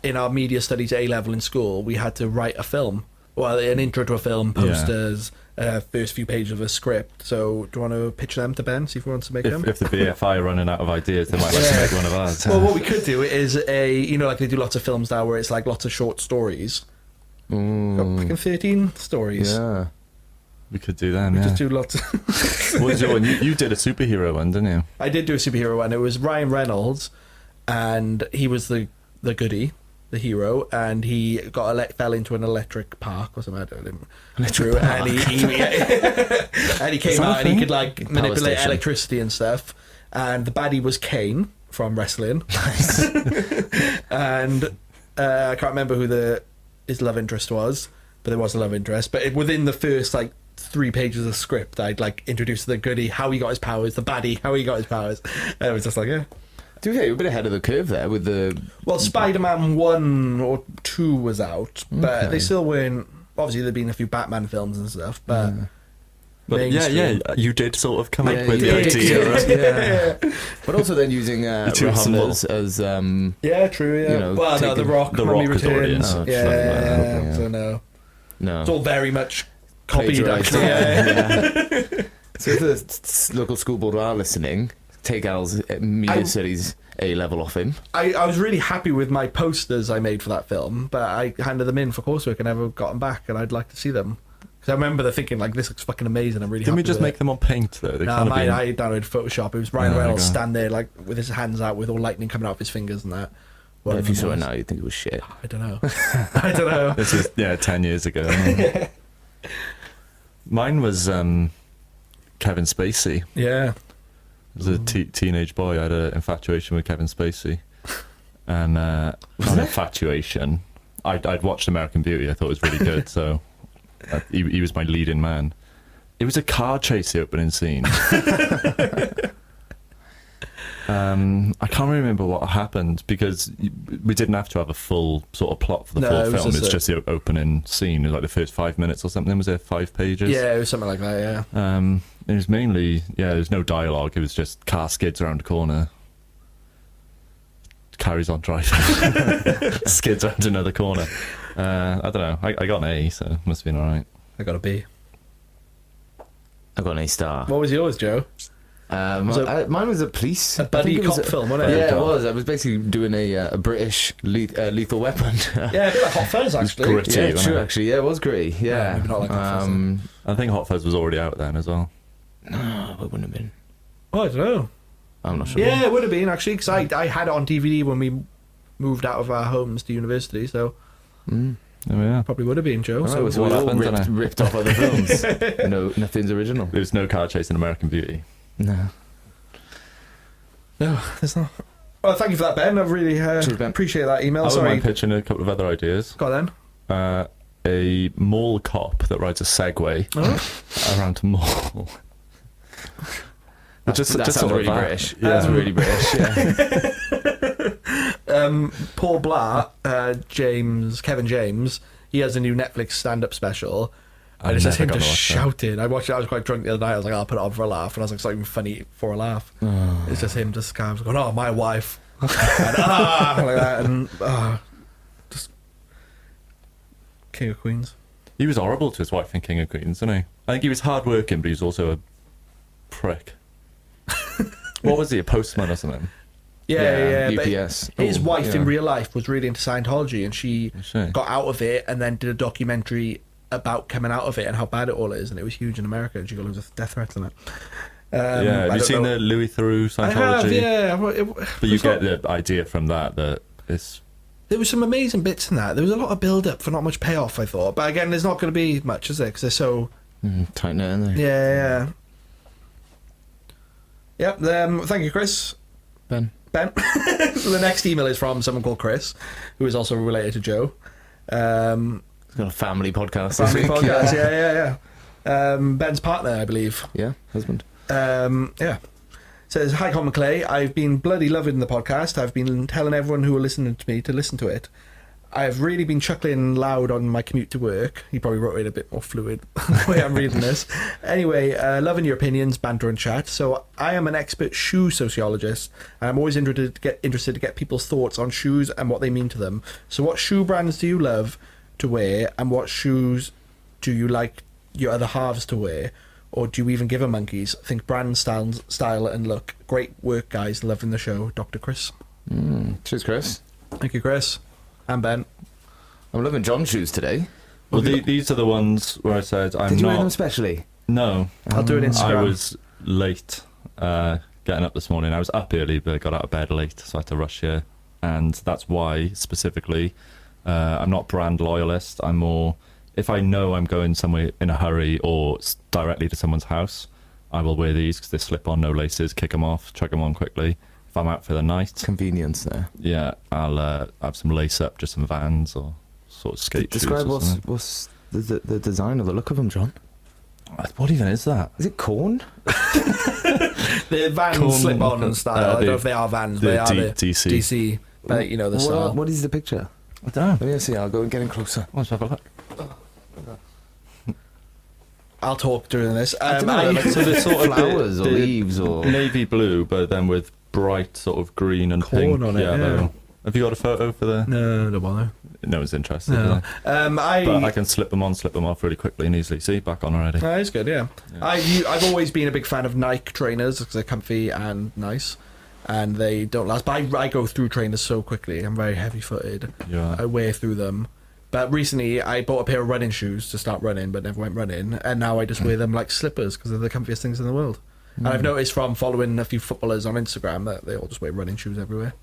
in our media studies A level in school, we had to write a film. Well, an intro to a film, posters, first few pages of a script. So, do you want to pitch them to Ben? See if he wants to make them. If the BFI are running out of ideas, they might like to make one of ours. Well, what we could do is like they do lots of films now, where it's like lots of short stories. Got fucking 13 stories. Yeah. We could do them. Just do lots. What was your one? You did a superhero one, didn't you? I did do a superhero one. It was Ryan Reynolds, and he was the goodie, the hero, and he fell into an electric park or something. I don't know. And he came out and he could like manipulate station. electricity and stuff. And the baddie was Kane from wrestling. Nice. And I can't remember who his love interest was, but there was a love interest. But within the first like 3 pages of script, I'd like introduced the goodie, how he got his powers, the baddie, how he got his powers. And it was just like, yeah. To be fair, you're a bit ahead of the curve there with the... Well, Spider-Man 1 or 2 was out, but they still weren't... Obviously, there'd been a few Batman films and stuff, but... But you did sort of come up with the did. idea, right? Yeah. But also then using wrestlers as... yeah, true, yeah. Well, no, The Rock, The when he Rock as returns. audience. Yeah, so no. No. It's all very much copied, Plagiarised, actually. yeah. So if the local school board are listening, take Al's media studies A-level off him. I was really happy with my posters I made for that film, but I handed them in for coursework and never got them back, and I'd like to see them. Because I remember thinking, like, this looks fucking amazing. I'm really Didn't happy we just with make them on paint, though? I downloaded Photoshop. It was Ryan Reynolds stand there, like, with his hands out, with all lightning coming out of his fingers and that. Well, if you saw it now, you'd think it was shit. I don't know. I don't know. This was, 10 years ago. Mine was Kevin Spacey. Yeah. As a teenage boy, I had an infatuation with Kevin Spacey. And not an infatuation. I'd watched American Beauty. I thought it was really good, so he was my leading man. It was a car chase, the opening scene. I can't remember what happened because we didn't have to have a full sort of plot for the full film. It's just the opening scene. It was like the first 5 minutes or something. Was there 5 pages? Yeah, it was something like that. Yeah. It was mainly there's no dialogue. It was just car skids around the corner, carries on driving, skids around another corner. I don't know. I got an A, so it must have been all right. I got a B. I got an A-star. What was yours, Joe? Mine was a police. A buddy cop film, wasn't it? Yeah, it was. I was basically doing a British lethal weapon. Yeah, a bit like Hot Fuzz, actually. Gritty, Yeah, wasn't true, it? actually. Yeah, it was gritty. Yeah. maybe not like Hot Fuzz, I think Hot Fuzz was already out then as well. No, it wouldn't have been. Oh, I don't know. I'm not sure. Yeah, it would have been, actually, because I had it on DVD when we moved out of our homes to university, so Oh, yeah. probably would have been, Joe. So So we what all happened, ripped off other films. No, nothing's original. There was no car chase in American Beauty. No. no, there's not. Well, thank you for that, Ben. I really Cheers, Ben. appreciate that email. I wouldn't Sorry. mind pitching a couple of other ideas. Go on, then. A mall cop that rides a Segway around a mall. That sounds sort of really that. British. Yeah. That's really British, yeah. Paul Blatt, Kevin James, he has a new Netflix stand-up special. And it's just him just shouting. I watched it, I was quite drunk the other night. I was like, I'll put it on for a laugh. And I was like, it's not even funny for a laugh. It's just him just kind of going, oh, my wife. And, like that. And, just King of Queens. He was horrible to his wife in King of Queens, wasn't he? I think he was hard working, but he was also a prick. What was he, a postman or something? Yeah. but UPS. his Oh, wife yeah. in real life was really into Scientology, and she she? got out of it and then did a documentary about coming out of it and how bad it all is, and it was huge in America, and she got loads of death threats on it. Have you seen the Louis Theroux Scientology? I have, yeah. But you get the idea from that it's... There was some amazing bits in that. There was a lot of build-up for not much payoff, I thought. But again, there's not going to be much, is there? Because they're so... Tight knit, aren't they? Yeah. Yep, thank you, Chris. Ben. So the next email is from someone called Chris, who is also related to Joe. He's got a family podcast this Family week. podcast, yeah. Ben's partner, I believe. Yeah, husband. Yeah. Says, hi, Con McClay. I've been bloody loving the podcast. I've been telling everyone who are listening to me to listen to it. I've really been chuckling loud on my commute to work. He probably wrote it a bit more fluid the way I'm reading this. Anyway, loving your opinions, banter and chat. So I am an expert shoe sociologist, and I'm always interested to get people's thoughts on shoes and what they mean to them. So what shoe brands do you love to wear, and what shoes do you like your other halves to wear? Or do you even give a monkeys? Think brand, style and look. Great work, guys. Loving the show. Dr. Chris. Cheers, Chris. Thank you, Chris. And Ben. I'm loving John's shoes today. Well, these are the ones where I said I'm Did you wear them not... specially? No. I'll do an Instagram. I was late getting up this morning. I was up early, but I got out of bed late, so I had to rush here. And that's why, specifically, I'm not brand loyalist. I'm more... If I know I'm going somewhere in a hurry or directly to someone's house, I will wear these because they slip on, no laces, kick them off, chuck them on quickly. If I'm out for the night, Convenience there. yeah, I'll have some lace up, just some Vans or sort of skate shoes. Describe or something. what's the design or the look of them, John. What even is that? Is it corn? The Vans Corn- slip-on style. I don't know if they are Vans, but they are the DC. DC. But you know the style. What is the picture? I don't know. Let me see. I'll go and get in closer. Let's have a look. I'll talk during this. I don't know, like So they're sort of flowers or the leaves or navy blue, but then with bright sort of green and Corn pink. on it, yeah. Have you got a photo for the? No, don't bother. No one's interested. No. is there? But I can slip them on, slip them off really quickly and easily. See, back on already. It's good, yeah. I've always been a big fan of Nike trainers because they're comfy and nice, and they don't last. But I go through trainers so quickly. I'm very heavy-footed. Yeah. I wear through them. But recently, I bought a pair of running shoes to start running, but never went running. And now I just wear them like slippers because they're the comfiest things in the world. And I've noticed from following a few footballers on Instagram that they all just wear running shoes everywhere.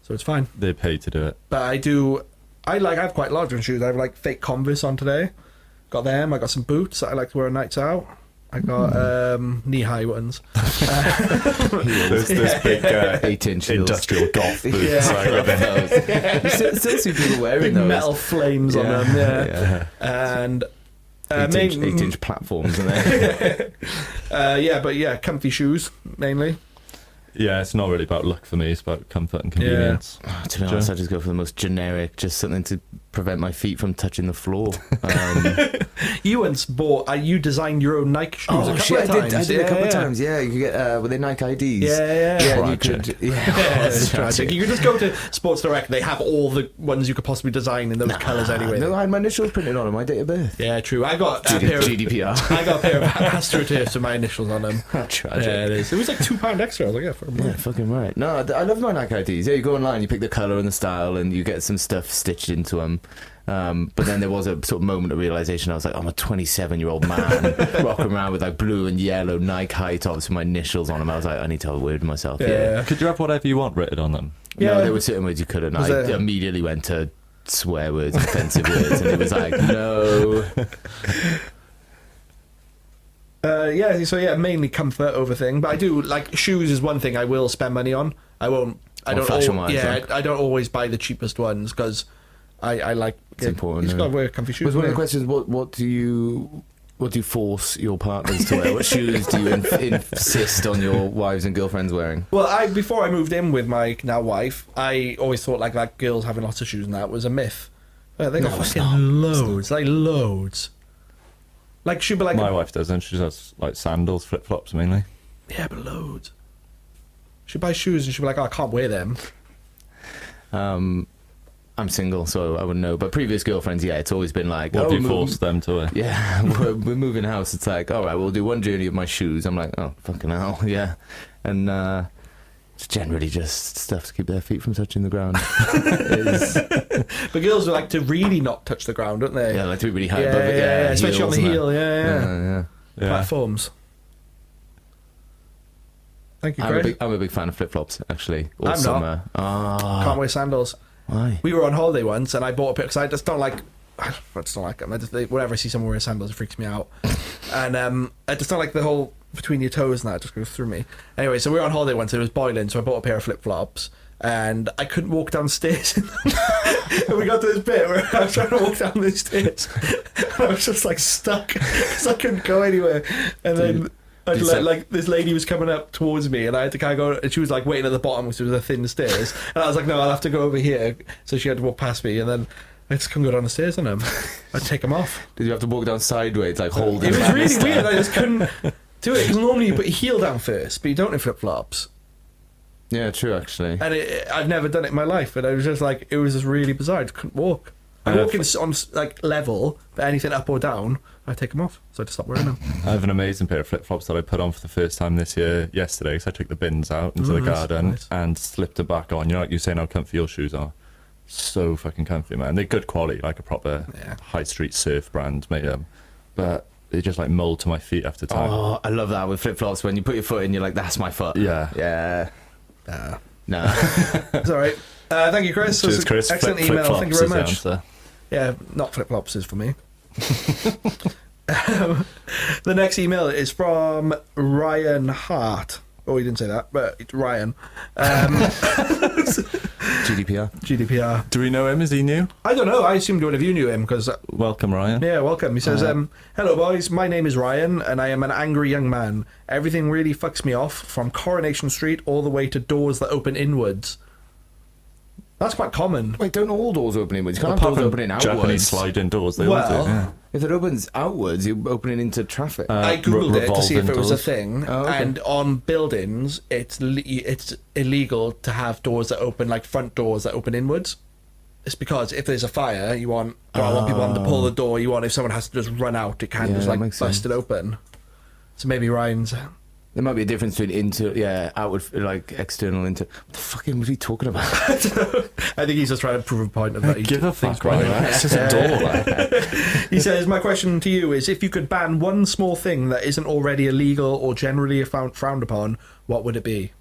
So it's fine. They're paid to do it. But I have quite large running shoes. I have like fake Converse on today. Got them. I got some boots that I like to wear on nights out. I got knee-high ones. Those big 8-inch heels. industrial golf boots. Yeah. You still see people wearing Big those. metal flames on them, yeah. And 8-inch platforms, isn't there? comfy shoes mainly. Yeah, it's not really about look for me. It's about comfort and convenience. To be honest, I just go for the most generic, just something to prevent my feet from touching the floor. You once bought, you designed your own Nike shoes a couple of times. I did a couple of times, yeah. You could get, were they Nike IDs? Yeah. Yeah, you Tragic. could, It's tragic. You could just go to Sports Direct. They have all the ones you could possibly design in those colours anyway. No, I had my initials printed on them, my date of birth. Yeah, true. I got a pair of GDPR. I got a pair of AstroTurfs with my initials on them. Tragic. Yeah, it is. It was like £2 extra. I was like, yeah, for a Yeah, month. fucking right. No, I love my Nike IDs. Yeah, you go online, you pick the colour and the style, and you get some stuff stitched into them. But then there was a sort of moment of realisation. I was like, I'm a 27-year-old man rocking around with like blue and yellow Nike high tops with my initials on them. I was like, I need to have a word with myself. Yeah. Could you have whatever you want written on them? Yeah. No, there were certain words you couldn't. Was I there- immediately went to swear words, offensive words, and it was like, no. Mainly comfort over thing. But I do, like, shoes is one thing I will spend money on. I won't. I don't. fashion-wise, like. I don't always buy the cheapest ones because I like. It's important, You just yeah. gotta wear comfy shoes. Was one of the don't questions, what do you force your partners to wear? What shoes do you insist on your wives and girlfriends wearing? Well, before I moved in with my now wife, I always thought like girls having lots of shoes and that was a myth. They got it's fucking loads, like loads. Like she'd be like, My wife doesn't. She has like sandals, flip flops mainly. yeah, but loads. She'd buy shoes and she'd be like, oh, I can't wear them. I'm single, so I wouldn't know. But previous girlfriends, yeah, it's always been like, What do you we're force them to wear? Yeah, we're moving house. It's like, all right, we'll do one journey of my shoes. I'm like, oh, fucking hell, yeah. And it's generally just stuff to keep their feet from touching the ground. But girls like to really not touch the ground, don't they? Yeah, like to be really high yeah, above it. Yeah, especially on the heels and heel. that. Yeah. Yeah. Platforms. Thank you, I'm Craig. a big fan of flip flops, actually. All I'm not. summer. Can't wear sandals. Why? We were on holiday once, and I bought a pair because I just don't like. I just don't like them. Whenever I see someone wearing sandals, it freaks me out. And I just don't like the whole between your toes and that. It just goes through me. Anyway, so we were on holiday once. And it was boiling, so I bought a pair of flip flops. And I couldn't walk downstairs. And we got to this bit where I was trying to walk down the stairs. And I was just like stuck because I couldn't go anywhere. And then like this lady was coming up towards me, and I had to kind of go. And she was like waiting at the bottom, because it was a thin stairs. And I was like, no, I'll have to go over here. So she had to walk past me, and then I just couldn't go down the stairs on them. I'd take them off. Did you have to walk down sideways, like holding? It was them? really weird. I just couldn't do it because normally you put your heel down first, but you don't in flip flops. Yeah, true, actually. And I've never done it in my life, but I was just like, it was just really bizarre. I just couldn't walk. I walk on like level, but anything up or down, I take them off. So I just stop wearing them. I have an amazing pair of flip flops that I put on for the first time yesterday. So I took the bins out into the garden nice. and slipped them back on. You know, like you're saying how comfy your shoes are. So fucking comfy, man. They're good quality, like a proper high street surf brand made them. But they just like mold to my feet after time. Oh, I love that with flip flops. When you put your foot in, you're like, that's my foot. Yeah. Yeah. Nah. It's all right. Thank you, Chris. Cheers, Chris. Excellent Flip email. flops Thank you very is the much. answer. Yeah, not flip flops is for me. The next email is from Ryan Hart. Oh, he didn't say that, but it's Ryan. GDPR. Do we know him? Is he new? I don't know. I assumed one of you knew him because. Welcome, Ryan. Yeah, welcome. He says, hello, boys. My name is Ryan, and I am an angry young man. Everything really fucks me off, from Coronation Street all the way to doors that open inwards. That's quite common. Wait, don't all doors open inwards? You can't have Apart doors from opening Japanese outwards. sliding doors, they all Well, do. Yeah. If it opens outwards, you're opening into traffic. I googled it to see if it was a revolving thing, Oh, okay. and on buildings, it's illegal to have doors that open, like front doors that open inwards. It's because if there's a fire, you want people to pull the door. You want if someone has to just run out, it can't Yeah, just that like makes bust sense. it open. So maybe Ryan's. There might be a difference between outward, like external, into. What the fucking was he talking about? I think he's just trying to prove a point of that. He Give a thinks fuck, Ryan. Ryan- It's just a door, like. He says, my question to you is, if you could ban one small thing that isn't already illegal or generally frowned upon, what would it be?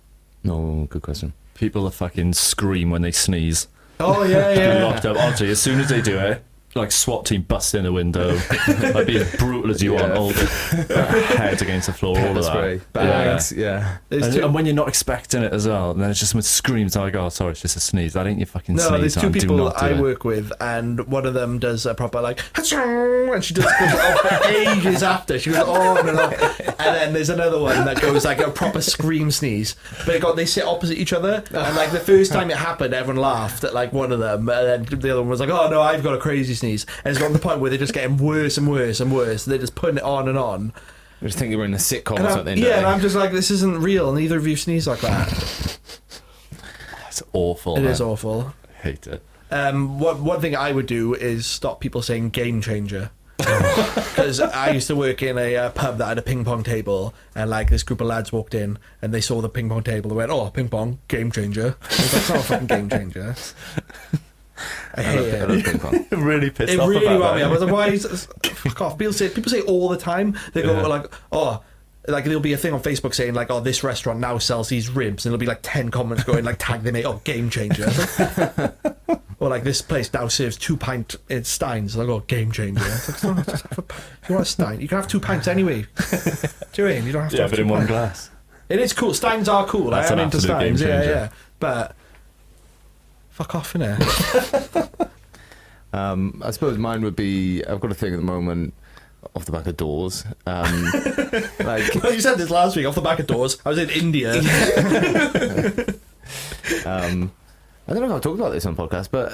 No, good question. People that fucking scream when they sneeze. Oh, yeah, Be yeah. locked up. Honestly, as soon as they do it, like SWAT team bust in the window, like be as brutal as you want, all the heads against the floor, all of that. Bags, yeah. And when you're not expecting it as well, and then it's just someone screams like, "Oh, sorry, it's just a sneeze. That ain't your fucking sneeze." No, there's two man. Do people not do I it." work with, and one of them does a proper like, "Achoo," and she does it for ages after. She goes on and on, and then there's another one that goes like a proper scream sneeze. But they sit opposite each other, and like the first time it happened, everyone laughed at like one of them, and then the other one was like, "Oh no, I've got a crazy sneeze," and it's gotten to the point where they're just getting worse and worse and worse. They're just putting it on and on. I just think you're in a sitcom And or something. yeah, and I'm just like, this isn't real. Neither of you sneeze like that. It's awful. It man. is awful. I hate it. One thing I would do is stop people saying game changer. Because I used to work in a pub that had a ping pong table, and like this group of lads walked in and they saw the ping pong table. They went, "Oh, ping pong, game changer." I was like, "It's not a fucking game changer." I hate I love it. ping pong. Really pissed It off really about wound that. me up. I was like, "Why is fuck off?" People say all the time. They go Yeah. like, "Oh." Like there'll be a thing on Facebook saying like, "Oh, this restaurant now sells these ribs," and there'll be like 10 comments going like, "Tag them, oh, game changer." Or like, "This place now serves 2-pint in steins." Like, "Oh, game changer." It's like, "No, just have if you want a stein, you can have 2 pints anyway." Do you know what I mean? You don't have to. Yeah, have but 2 in one pints. glass. It is cool. Steins are cool. That's I am an into absolute game steins. Yeah, changer. yeah. But fuck off, innit? I suppose mine would be, I've got a thing at the moment off the back of doors. Like, Well, you said this last week off the back of doors. I was in India. I don't know if I've talked about this on podcast, but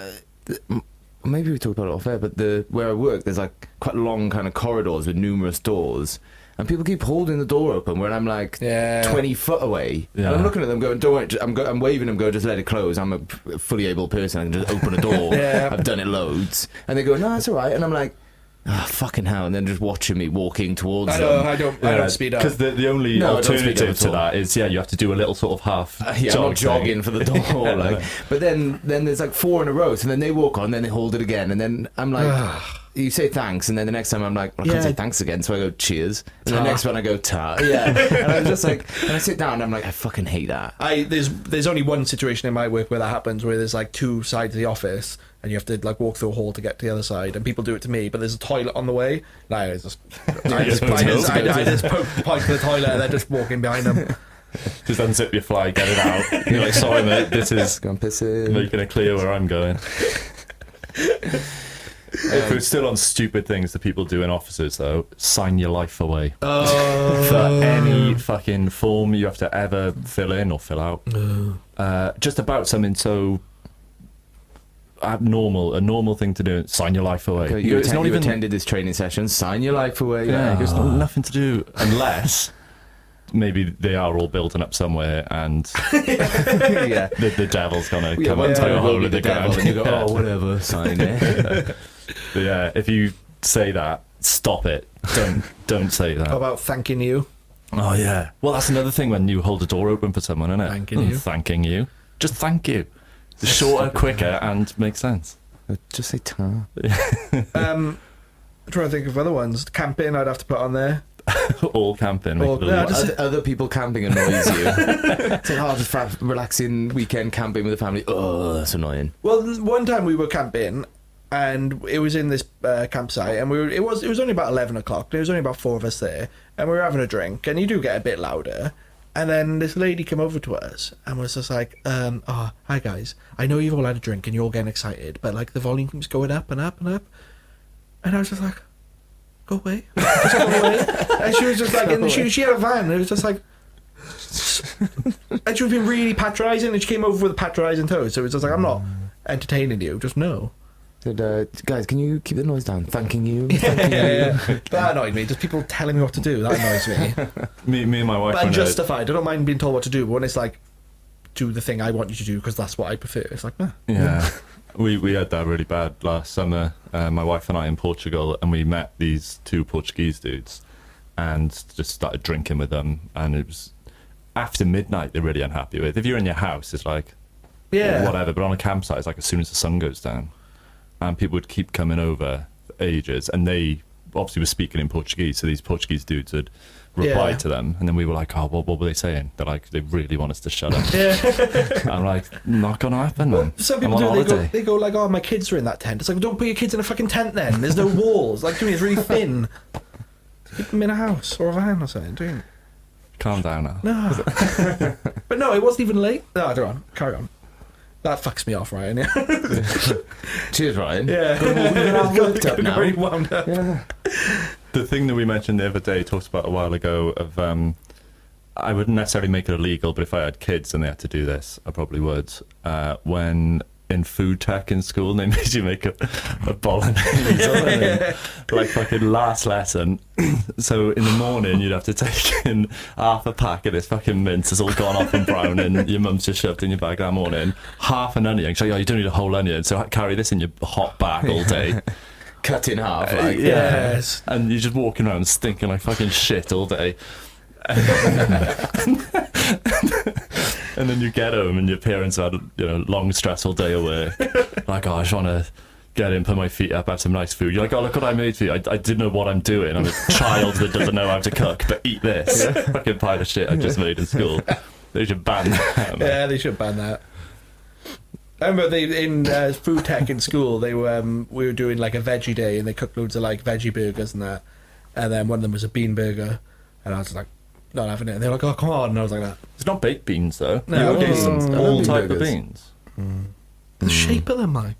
maybe we talked about it off air, but where I work, there's like quite long kind of corridors with numerous doors. And people keep holding the door open when I'm like Yeah. 20 foot away. Yeah. And I'm looking at them going, "Don't worry," I'm waving them, go, "Just let it close. I'm a fully able person. I can just open a door." Yeah. I've done it loads. And they go, "No, it's all right." And I'm like, "Oh, fucking hell." And then just watching me walking towards I them. don't speed up. Because the only No, I don't speed up alternative at to all. that is, you have to do a little sort of half Yeah, I'm not jog jogging thing. for the door. Like, but then there's like 4 in a row, so then they walk on, then they hold it again, and then I'm like, you say thanks, and then the next time I'm like, well, I can't Yeah. say thanks again, so I go cheers, and Ta. the next one I go ta. Yeah, and I'm just like, and I sit down, and I'm like, I fucking hate that. There's only one situation in my work where that happens, where there's like 2 sides of the office and you have to like walk through a hall to get to the other side, and people do it to me, but there's a toilet on the way. No, I just point to the toilet and then just walking behind them. Just unzip your fly, get it out. You're like, "Sorry, mate, this is Go and piss in. making it clear where I'm going." If we're still on stupid things that people do in offices, though, sign your life away. For any fucking form you have to ever fill in or fill out. Just about something so abnormal, a normal thing to do, sign your life away. Okay, you It's not even attended this training session. Sign your life away. Yeah, it's got nothing to do unless maybe they are all building up somewhere and Yeah. the devil's gonna Yeah, come one and time throw a you hole roll in with the the devil, ground. and you go, "Oh, whatever, sign it." But yeah, if you say that, stop it. Don't say How that. about thanking you? Oh yeah. Well, that's another thing when you hold a door open for someone, isn't it? Thanking you. Thanking you. Just thank you. It's shorter, quicker, and makes sense. Just say ta. I'm trying to think of other ones. Camping, I'd have to put on there. All camping. Or- make it yeah, all- just- Other people camping annoys you. It's like, just relaxing weekend camping with the family. Oh, that's annoying. Well, one time we were camping, and it was in this campsite, and it was only about 11 o'clock. There was only about 4 of us there, and we were having a drink, and you do get a bit louder. And then this lady came over to us and was just like, "Oh, hi guys, I know you've all had a drink and you're all getting excited, but like the volume keeps going up and up and up." And I was just like, "Go away." Just go away. And she was just like, and she had a van, and it was just like, and she was being really patronising, and she came over with a patronising tone. So it was just like, "I'm not entertaining you, just no." Said, "Guys, can you keep the noise down? Thanking you." Thanking you. Yeah. That annoyed me. Just people telling me what to do. That annoys me. me and my wife. But went out- unjustified. I don't mind being told what to do, but when it's like, do the thing I want you to do because that's what I prefer, it's like, nah. Yeah. We had that really bad last summer. My wife and I in Portugal, and we met these 2 Portuguese dudes, and just started drinking with them. And it was after midnight. They're really unhappy with. If you're in your house, it's like, Yeah. whatever. But on a campsite, it's like as soon as the sun goes down, and people would keep coming over for ages, and they obviously were speaking in Portuguese, so these Portuguese dudes would reply to them, and then we were like, oh, what were they saying? They're like, they really want us to shut up. I'm like, not gonna happen, man. Some people they go like, oh, my kids are in that tent. It's like, well, don't put your kids in a fucking tent then. There's no walls. Like, doing it's really thin. Keep them in a house or a van or something, don't you? Calm down now. No. But no, it wasn't even late. No, go on. Carry on. That fucks me off, Ryan. Yeah. Cheers, Ryan. Yeah. We're all worked up now. Very wound up. Yeah. The thing that we mentioned the other day, talked about a while ago, of I wouldn't necessarily make it illegal, but if I had kids and they had to do this, I probably would. When in food tech in school, they made you make a bolognese, like fucking last lesson. So in the morning, you'd have to take in half a pack of this fucking mince. It's all gone off and brown, and your mum's just shoved in your bag that morning. Half an onion. So you don't need a whole onion, so carry this in your hot bag all day. Cut in half. Yes. And you're just walking around stinking like fucking shit all day. And then you get home and your parents had long stressful day of work. Like, oh, I just want to get in, put my feet up, have some nice food. You're like, oh, look what I made for you. I didn't know what I'm doing. I'm a child that doesn't know how to cook, but eat this fucking pile of shit I just made in school. They should ban that, man. Yeah, they should ban that. I remember in food tech in school, we were doing like a veggie day, and they cooked loads of like veggie burgers and that. And then one of them was a bean burger, and I was like, not having it. And they were like, oh, come on. And I was like, that. It's not baked beans though. No, all type of beans. The shape of them, like.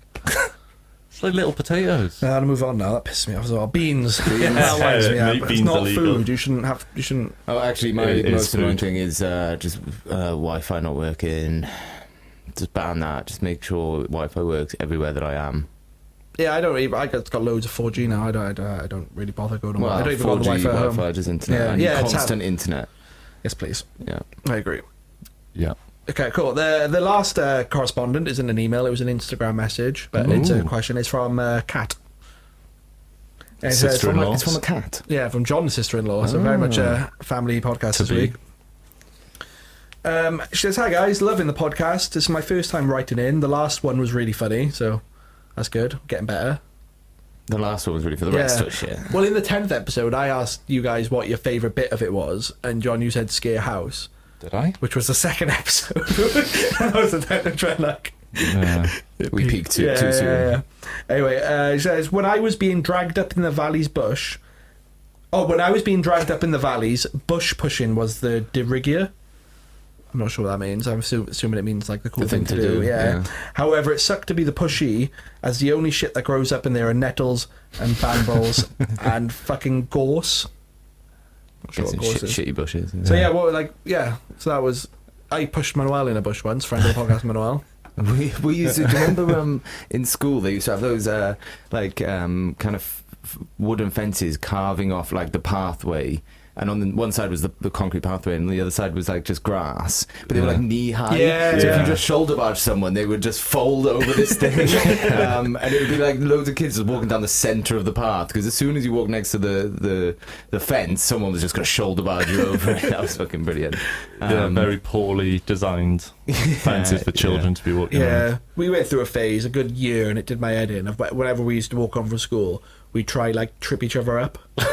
It's like little potatoes. I'll move on now. That pisses me off as well. Beans. Yeah, that winds me up. Make It's beans not illegal. food. You shouldn't. Oh, actually, my It is most annoying food. thing is just Wi-Fi not working. Just ban that. Just make sure Wi-Fi works everywhere that I am. Yeah, I don't. I got loads of 4G now. I don't really bother going on. Well, I don't even go on 4G the Wi-Fi at home. Wi-Fi, just internet. Yeah, I need yeah, it's constant internet. Yes, please. Yeah. I agree. Yeah. Okay, cool. The last correspondent isn't an email. It was an Instagram message, but it's a question. It's from Kat. And it says Sister-in-law. It's from a cat. Yeah, from John's sister-in-law. So very much a family podcast To this be. week. She says, hi guys, loving the podcast. This is my first time writing in. The last one was really funny, so that's good. Getting better. The last one was really for the rest of it. Shit. Well, in the 10th episode, I asked you guys what your favourite bit of it was, and John, you said Scare House, Did I? which was the second episode. That was the time to try and like... Yeah. We peaked too soon. Yeah. Anyway, she says, when I was being dragged up in the valleys bush... Oh, when I was being dragged up in the valleys, bush pushing was the de rigueur. I'm not sure what that means. I'm assuming it means like the cool The thing to do. Yeah. However, it sucked to be the pushy, as the only shit that grows up in there are nettles and bambles and fucking gorse. Not sure what gorse is. Shitty bushes. So so that was... I pushed Manuel in a bush once, friend of the podcast, Manuel. We used to, do you remember in school they used to have those kind of wooden fences carving off like the pathway, and on the one side was the concrete pathway and the other side was like just grass, but they were like knee high. So if you just shoulder barge someone, they would just fold over this thing. And it would be like loads of kids just walking down the centre of the path, because as soon as you walk next to the fence, someone was just going to shoulder barge you over it. That was fucking brilliant. Very poorly designed fences for children to be walking around. Yeah, we went through a phase, a good year, and it did my head in. Whenever we used to walk home from school, we'd try like trip each other up to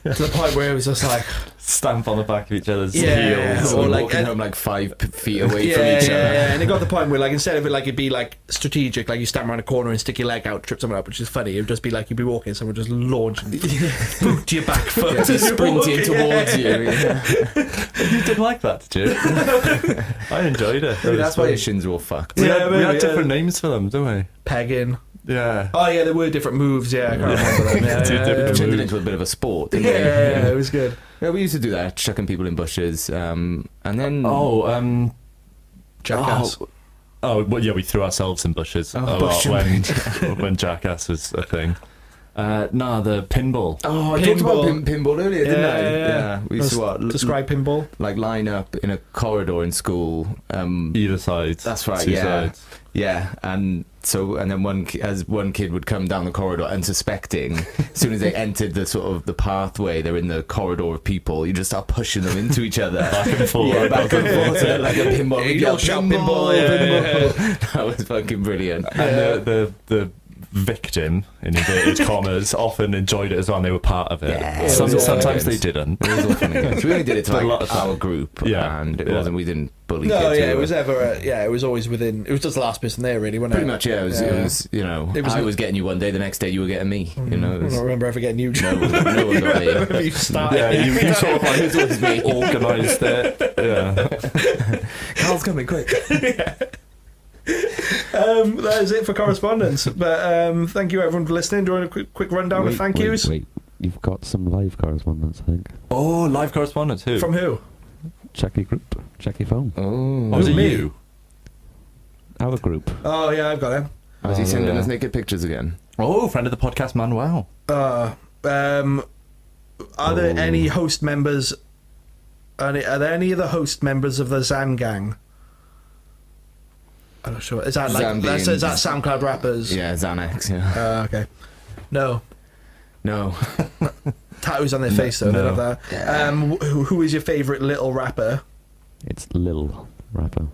the point where it was just like Stamp on the back of each other's Yeah. heels. Or Or like- walking home like 5 feet away yeah, from each other. yeah, and it got to the point where like instead of it like it'd be like strategic, like you stand around a corner and stick your leg out, trip someone up, which is funny. It would just be like you'd be walking, someone would just launch and boot to your back foot, Yeah, just sprinting towards you. Yeah. You didn't like that, did you? I enjoyed it. Maybe that's why your shins were all fucked. We Yeah, had maybe, different names for them, didn't we? pegging. Yeah. Oh yeah, there were different moves. Yeah, I can't remember them. Yeah, Two yeah, different yeah, It turned it moves. into a bit of a sport, yeah, didn't yeah, it? it was good. Yeah, we used to do that, chucking people in bushes, and then Jackass. Oh, well, yeah, we threw ourselves in bushes bush when Jackass was a thing. The pinball. Oh, I talked about Pinball. pinball earlier, didn't I? Yeah. We used to what? Describe pinball. Like line up in a corridor in school. Either side. That's right. Two Yeah, sides. yeah, and then one kid would come down the corridor unsuspecting. As soon as they entered the sort of the pathway, they're in the corridor of people. You just start pushing them into each other, Back and forth. yeah, back and forth, like a pinball. Yeah, you Yeah, don't shout pinball, yeah, pinball. That was fucking brilliant. And the victim, in inverted commas, often enjoyed it as well, and they were part of it. Yeah, Sometimes they didn't. It was all fun and games. We only did it to But a like lot of our time. group, Yeah, and it yeah. wasn't. We didn't bully No, kids. yeah, We it were- was ever. It was always within. It was just the last person there, really, wasn't it? pretty much. Yeah, it was. You know, It was- I was getting you one day. The next day, you were getting me. You know, it I was, don't remember ever getting you. no one got me. You started. Yeah, you sort of It was always me. organised it. Yeah. Carl's coming quick. That is it for correspondence. But thank you everyone for listening. Do you want a quick rundown of thank yous? Wait. You've got some live correspondence, I think. Oh, live correspondence. Who? From who? Check your group. Check your phone. Oh, was it me? you? Our group. Oh yeah, I've got him. was he sending yeah. us naked pictures again? Oh, friend of the podcast, Manuel. Are there any host members? Are there any of the host members of the Zan gang? I'm not sure. Is that like Zan is being- that SoundCloud rappers? Yeah, Xanax. Yeah. Okay. No. No. Tattoos on their face though. They no. don't have that. Who is your favourite little rapper? It's Lil Rapper.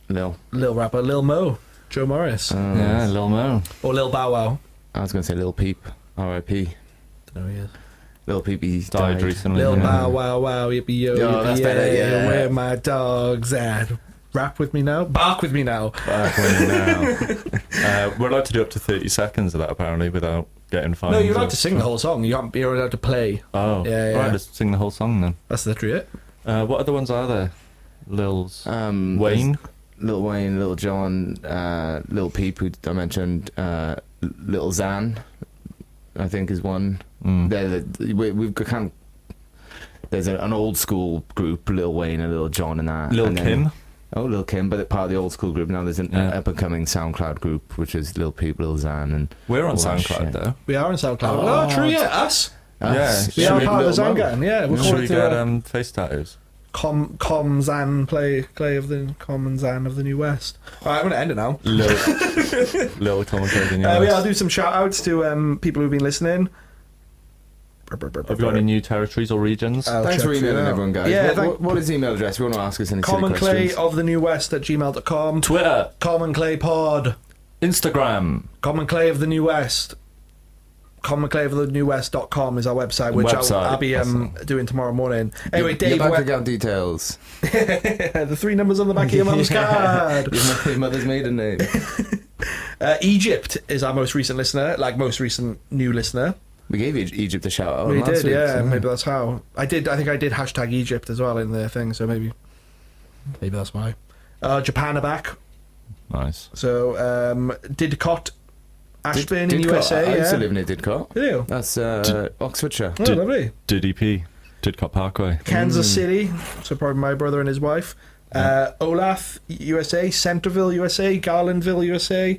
Lil. Lil rapper, Lil Mo, Joe Morris, Yeah, Lil Mo. or Lil Bow Wow. I was going to say Lil Peep. R.I.P. Don't know who he is. Lil Peep, he's Died died. recently. Lil yeah. Bow Wow Wow, yippee yo, Yo, yippee that's better, yeah. Where my dogs at? Rap with me now, bark with me now. Back when now. We're allowed to do up to 30 seconds of that, apparently, without getting fined. No, you're allowed or- to sing the whole song. You're allowed to play. Oh, Yeah, yeah. right, let's sing the whole song then. That's literally it. What other ones are there? Lil's. Wayne. Wayne? Lil Wayne, Lil John, Lil Peep, who I mentioned, Lil Xan, I think is one. Mm. We've got kind of, there's an old school group, Lil Wayne and Lil John and that. Lil and then- Kim? Oh, Lil Kim, but part of the old school group. Now there's an Yeah. up-and-coming SoundCloud group, which is Lil Peep, Lil Xan, and We're on all that SoundCloud, shit. though. We are on SoundCloud. Oh, true, yeah, us. us. We Should are we- part of the Lil Zan Mo. gang. Yeah, we're Should called we the get face tattoos? Com Zan play of the Com and Zan of the New West. All right, I'm going to end it now. Lil Tom and Cody. Yeah, I'll do some shout outs to people who've been listening. Have you got any new territories or regions? I'll Thanks check for you emailing out. everyone, guys. Yeah, what is the email address? We want to ask us any silly Common Clay questions. of the New West at gmail.com. Twitter, Common Clay Pod. Instagram, Common Clay of the New West. commonclaveofthenewwest.com is our website, which Website, I'll be awesome. doing tomorrow morning. Anyway, Your Dave, bank account details. the 3 numbers on the back of your mum's card. Your mother's maiden name. Egypt is our most recent listener, like most recent new listener. We gave Egypt a shout out. We last did, week, yeah. so- Maybe that's how. I think I did hashtag Egypt as well in the thing, so maybe that's why. Japan are back. nice. So, Didcot, Ashburn in Didcot. USA. I used to Yeah. live near Didcot. Did you? That's Oxfordshire. Oh, lovely. DDP, Didcot Parkway. Kansas City, so probably my brother and his wife. Olaf, USA. Centerville, USA. Garlandville, USA.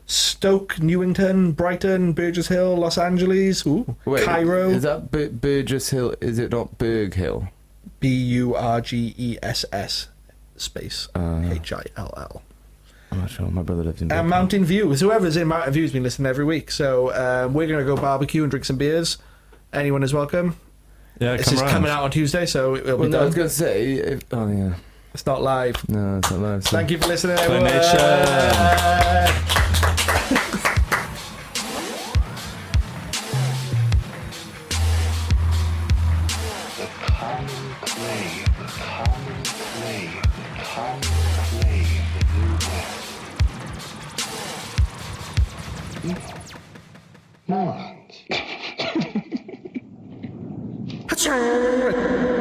Stoke, Newington, Brighton, Burgess Hill, Los Angeles. Ooh. Wait, Cairo. Is that Burgess Hill? Is it not Berg Hill? Burgess space HILL. I'm not sure. My brother lives in. And Berg Mountain View. Whoever's in Mountain View has been listening every week. So we're going to go barbecue and drink some beers. Anyone is welcome. Yeah, This come is around. coming out on Tuesday, so it'll Well, be no, I done. was going to say. Oh yeah. It's not live. No, it's not live. so- Thank you for listening, Play everyone. Nation. The common clay, the common clay, the common clay of the New West. Morons. Achoo!